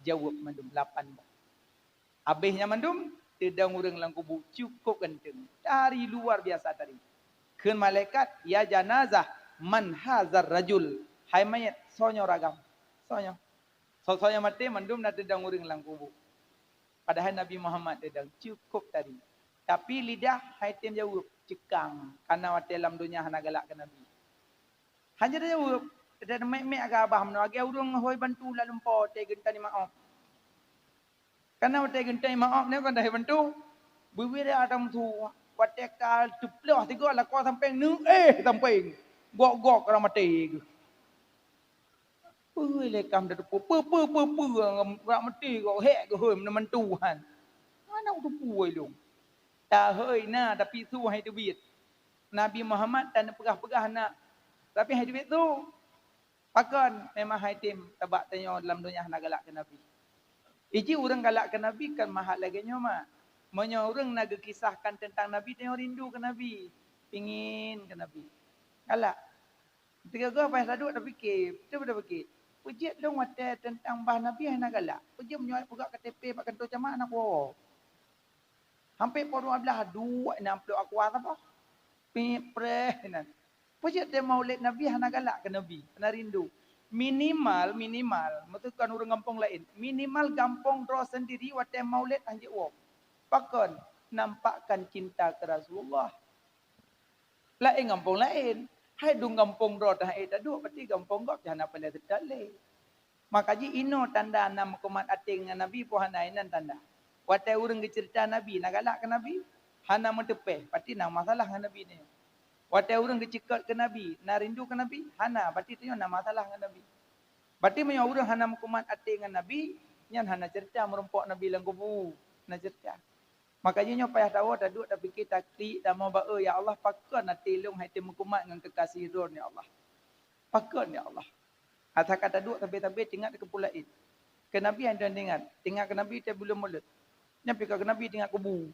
Jawab mandum 8. Habisnya mandum, tedang urang lang kubu cukup genteng. Dari luar biasa tadi. Keun malaikat, ya janazah man hazar rajul. Hai mayat, sonyo ragam. Sonyo. Sonyo mati mandum na tedang urang lang kubu. Padahal Nabi Muhammad tedang cukup tadi. Tapi lidah hai tim jawab cekang. Karena wate dalam dunia hana galak ke Nabi. Hanya dia jawab. Dan mek-mek agak abah meno agi urang hoi bantu la lumpo te gentani maaf. Karena wate gentani maaf ne kan dah bantu. Buwi dia adam tu wate kal tuploh tiga la ko sampeng nu sampeng. Gok-gok orang mati. Puy lekam dah tu pu rak mati kok hek ke hoi men Tuhan. Mana tu puy lu. Tak hoi na tapi tu hai duit. Nabi Muhammad dan pegah-pegah nak. Tapi hai duit tu pakan memang hai tim tabak tanya dalam dunia nak galak ke Nabi. Iji orang galak ke Nabi kan mahal lagi nyoma. Monya orang nak kisahkan tentang Nabi tanya rindu ke Nabi. Pingin ke Nabi. Galak. Ketika gua pas duduk dah fikir, betul dah fikir. Pujit dong wate tentang bah Nabi hai nak galak. Pujit menyuai buka KTP pak kantor jamaah nak bawa. Hampir pun 12 2 60 aku apa? Pipreh nan. Pujit dia maulid Nabi hana galak ke Nabi, hana rindu. Minimal, metukan orang kampung lain. Minimal kampung draw sendiri wate maulid anjik wong. Pakon nampakkan cinta ke Rasulullah. Lain kampung lain. Hai dung kampung draw dah tak duk berarti kampung gok jangan apa dia terleh. Makaji ino tanda nam kumat ating dengan Nabi po hana inan tanda. Wate orang cerita Nabi nak galak ke Nabi, hana mentepeh, berarti nak masalah dengan Nabi ni. Wate orang kecikat ke Nabi, nak rindu ke Nabi, hana, berarti tu nak masalah dengan Nabi. Berarti punya orang hana kumat ati dengan Nabi, nyan hana cerita merumpok Nabi lang kubu, nak cerita. Makanya nyo payah tahu dah duk dah fikir taklik dah mau ba ya Allah pakon nak tilung hai tim kumat dengan kekasih ron ya Allah. Pakon ya Allah. Atau kata duk tapi tinggal ke pulain. Ke Nabi yang dengar, tinggal ke Nabi dia belum mulut. Nyampe ke Nabi tinggal kubu.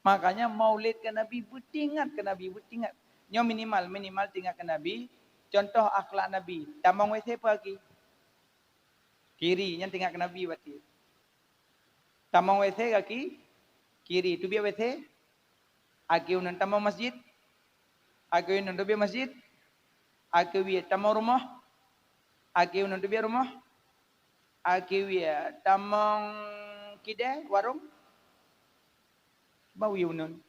Makanya maulid ke Nabi, bertingat ke Nabi, bertingat. Nyo minimal tinggal ke Nabi. Contoh akhlak Nabi. Tamang WC apa lagi? Kiri, yang tinggal ke Nabi berarti. Tamang WC kaki kiri. Tu biar WC. Aki unan tamang masjid. Aki unan tu biar masjid. Aki biar tamang rumah. Aki unan tu biar rumah. Aki biar tamang kedai warung. Bau unan.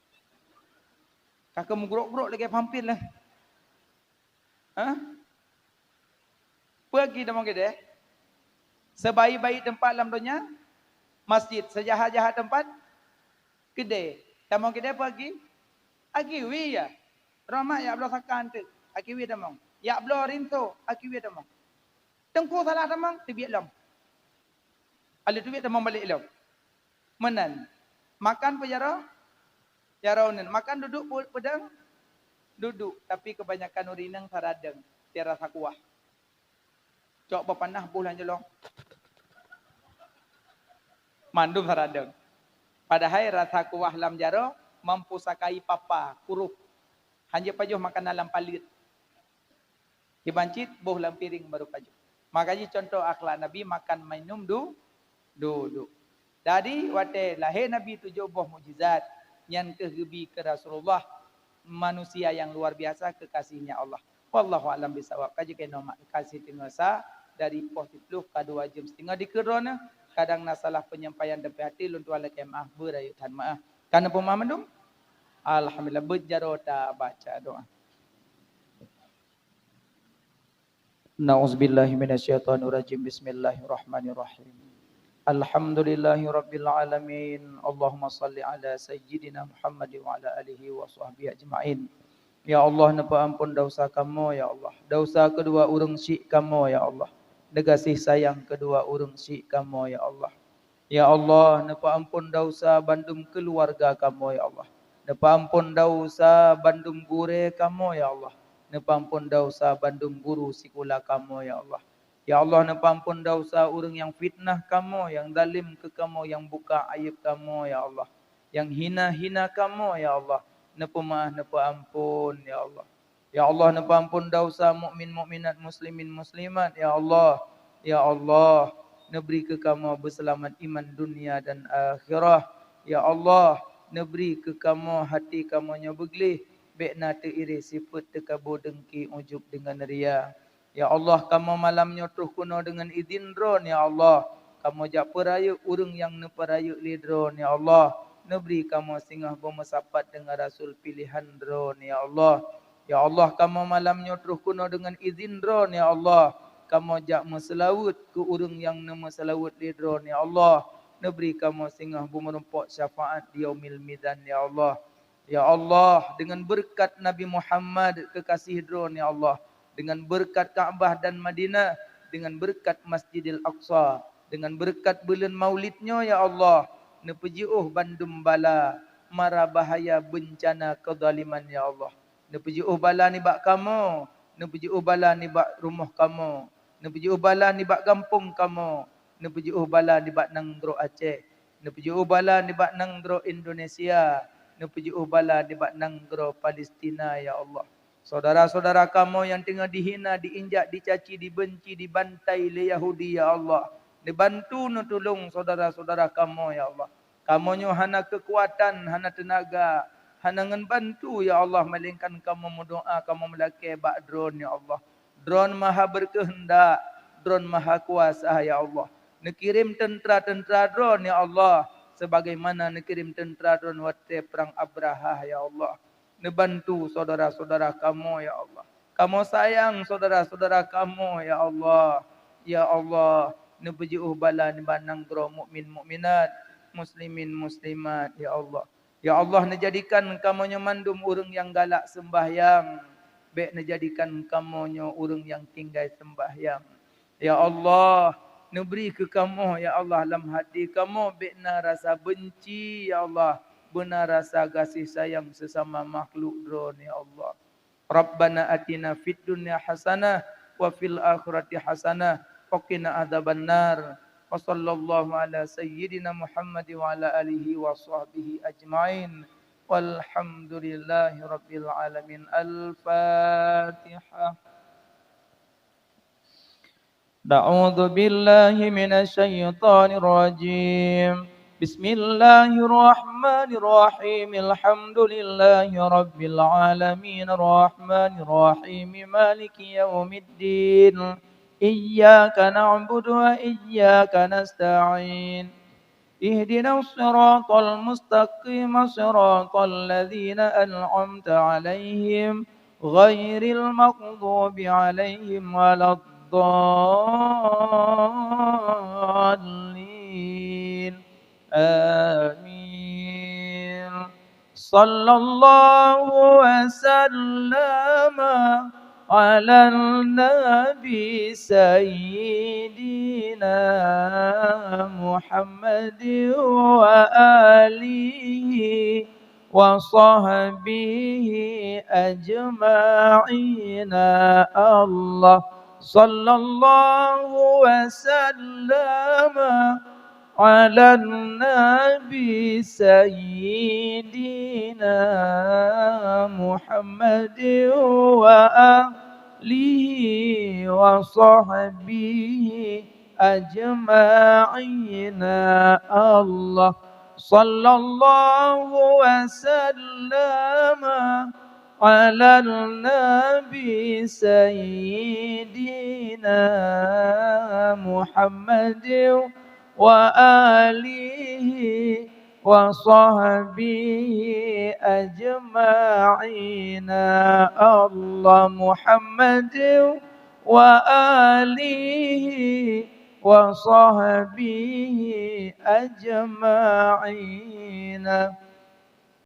Kakak menggerok-gerok lagi pampir lah. Ha? Pergi tamang kedai. Sebaik-baik tempat dalam dunia masjid, sejahat-jahat tempat kedai. Tamang kedai pergi. Aki wi ya. Ramai ya belah sakan tu. Aki wi tamang. Ya belah rinto, aki wi tamang. Tengku salah tamang, tebiat lam. Ala tu biat tamang balik lam. Menan. Makan pejara? Jara unen. Makan duduk pedang? Duduk. Tapi kebanyakan urinang saradeng. Tiada rasa kuah. Cok berpanah bulan jelong. Mandum saradeng. Padahal rasa kuah lam jara mampu sakai papa, kuruh. Hanya pajuh makan dalam palit. Dibancit, boh dalam piring baru pajuh. Makanya contoh akhlak Nabi makan minum duduk. Dari waktu lahir Nabi tujuh buah mujizat yang kegebi ke Rasulullah, manusia yang luar biasa kekasihnya Allah. Wallahu a'lam bisawab. Kaji kena mak kasih tingasa dari positif ke 2 jam setengah di kerana kadang nasalah penyampaian depan hati luntu ala kemah berayutan maaf. Karena pemahaman dong. Alhamdulillah berjarota baca doa. Nauzubillahi minasyaitonirrajim. Bismillahirrahmanirrahim. Alhamdulillahi rabbil alamin. Allahumma salli ala sayyidina Muhammad wa ala alihi wa sahbihi ajma'in. Ya Allah, napa ampun dosa kamu ya Allah. Dosa kedua urang syik kamu ya Allah. Negasih sayang kedua urang syik kamu ya Allah. Ya Allah, napa ampun dosa bandum keluarga kamu ya Allah. Napa ampun dosa bandum gure kamu ya Allah. Napa ampun dosa bandum guru sekolah kamu ya Allah. Ya Allah, napa ampun dosa urang yang fitnah kamu, yang zalim ke kamu, yang buka aib kamu ya Allah. Yang hina-hina kamu ya Allah. Napa maaf, napa ampun ya Allah. Ya Allah, napa ampun dosa mukmin mukminat muslimin muslimat ya Allah. Ya Allah, neberi ke kamu berselamat iman dunia dan akhirah. Ya Allah, neberi ke kamu hati kamunya beglih, bekna iri sifat tekabur dengki ujub dengan ria. Ya Allah, kamu malamnya terus kuno dengan izin dron ya Allah. Kamu jak perayuk urang yang neperayuk lidron ya Allah. Neberi kamu singgah bermesapat dengan Rasul pilihan drone ya Allah. Ya Allah, kamu malamnya terus kuno dengan izin drone ya Allah. Kamu jak meselawut ke urang yang nama selawut di drone ya Allah. Neberi kamu singgah bermerempok syafaat di yaumil mizan ya Allah. Ya Allah, dengan berkat Nabi Muhammad kekasih drone ya Allah. Dengan berkat Kaabah dan Madinah. Dengan berkat Masjidil Aqsa. Dengan berkat bulan maulidnya ya Allah. Nepejiuh bandum bala, mara bahaya bencana kezaliman ya Allah. Nepejiuh bala ni bak kamu, nepejiuh bala ni bak rumah kamu, nepejiuh bala ni bak kampung kamu, nepejiuh bala ni bak nanggro Aceh, nepejiuh bala ni bak nanggro Indonesia, nepejiuh bala ni bak nanggro Palestina ya Allah. Saudara-saudara kamu yang tengah dihina, diinjak, dicaci, dibenci, dibantai oleh Yahudi ya Allah. Dibantu tolong saudara-saudara kamu ya Allah. Kamu nyo hana kekuatan, hana tenaga, hana ngan bantu ya Allah, melainkan kamu mendoa, kamu melake bak drone ya Allah. Drone maha berkehendak, drone maha kuasa ya Allah. Nekirim tentera-tentera drone ya Allah, sebagaimana nekirim tentera drone waktu perang Abraha ya Allah. Nebantu saudara-saudara kamu ya Allah. Kamu sayang saudara-saudara kamu ya Allah. Ya Allah, nebejuh bala ni banang gro mukmin mukminat, muslimin muslimat ya Allah. Ya Allah, nejadikan kamu nyo mandum urang yang galak sembahyang, bek nejadikan kamu nyo urang yang tinggal sembahyang. Ya Allah, neberi ke kamu ya Allah dalam hati kamu bekna rasa benci ya Allah, benar rasa kasih sayang sesama makhluk drone ya Allah. Rabbana atina fid dunya hasanah wa fil akhirati hasanah wa qina adzabannar. Wa sallallahu ala sayyidina Muhammad wa ala alihi wa sahbihi ajmain. Walhamdulillahi rabbil alamin. Al-Fatihah. A'udzu billahi minasy syaithanir rajim. بسم الله الرحمن الرحيم الحمد لله رب العالمين الرحمن الرحيم مالك يوم الدين إياك نعبد وإياك نستعين اهدنا الصراط المستقيم صراط الذين أنعمت عليهم غير المغضوب عليهم ولا الضالين آمين صلى الله وسلم على النبي سيدنا محمد وآله وصحبه أجمعين الله صلى الله وسلم على النبي سيدنا محمد وآله وصحبه أجمعين الله صلى الله وسلم على النبي سيدنا محمد وآله وصحبه أجمعين الله محمد وآله وصحبه أجمعين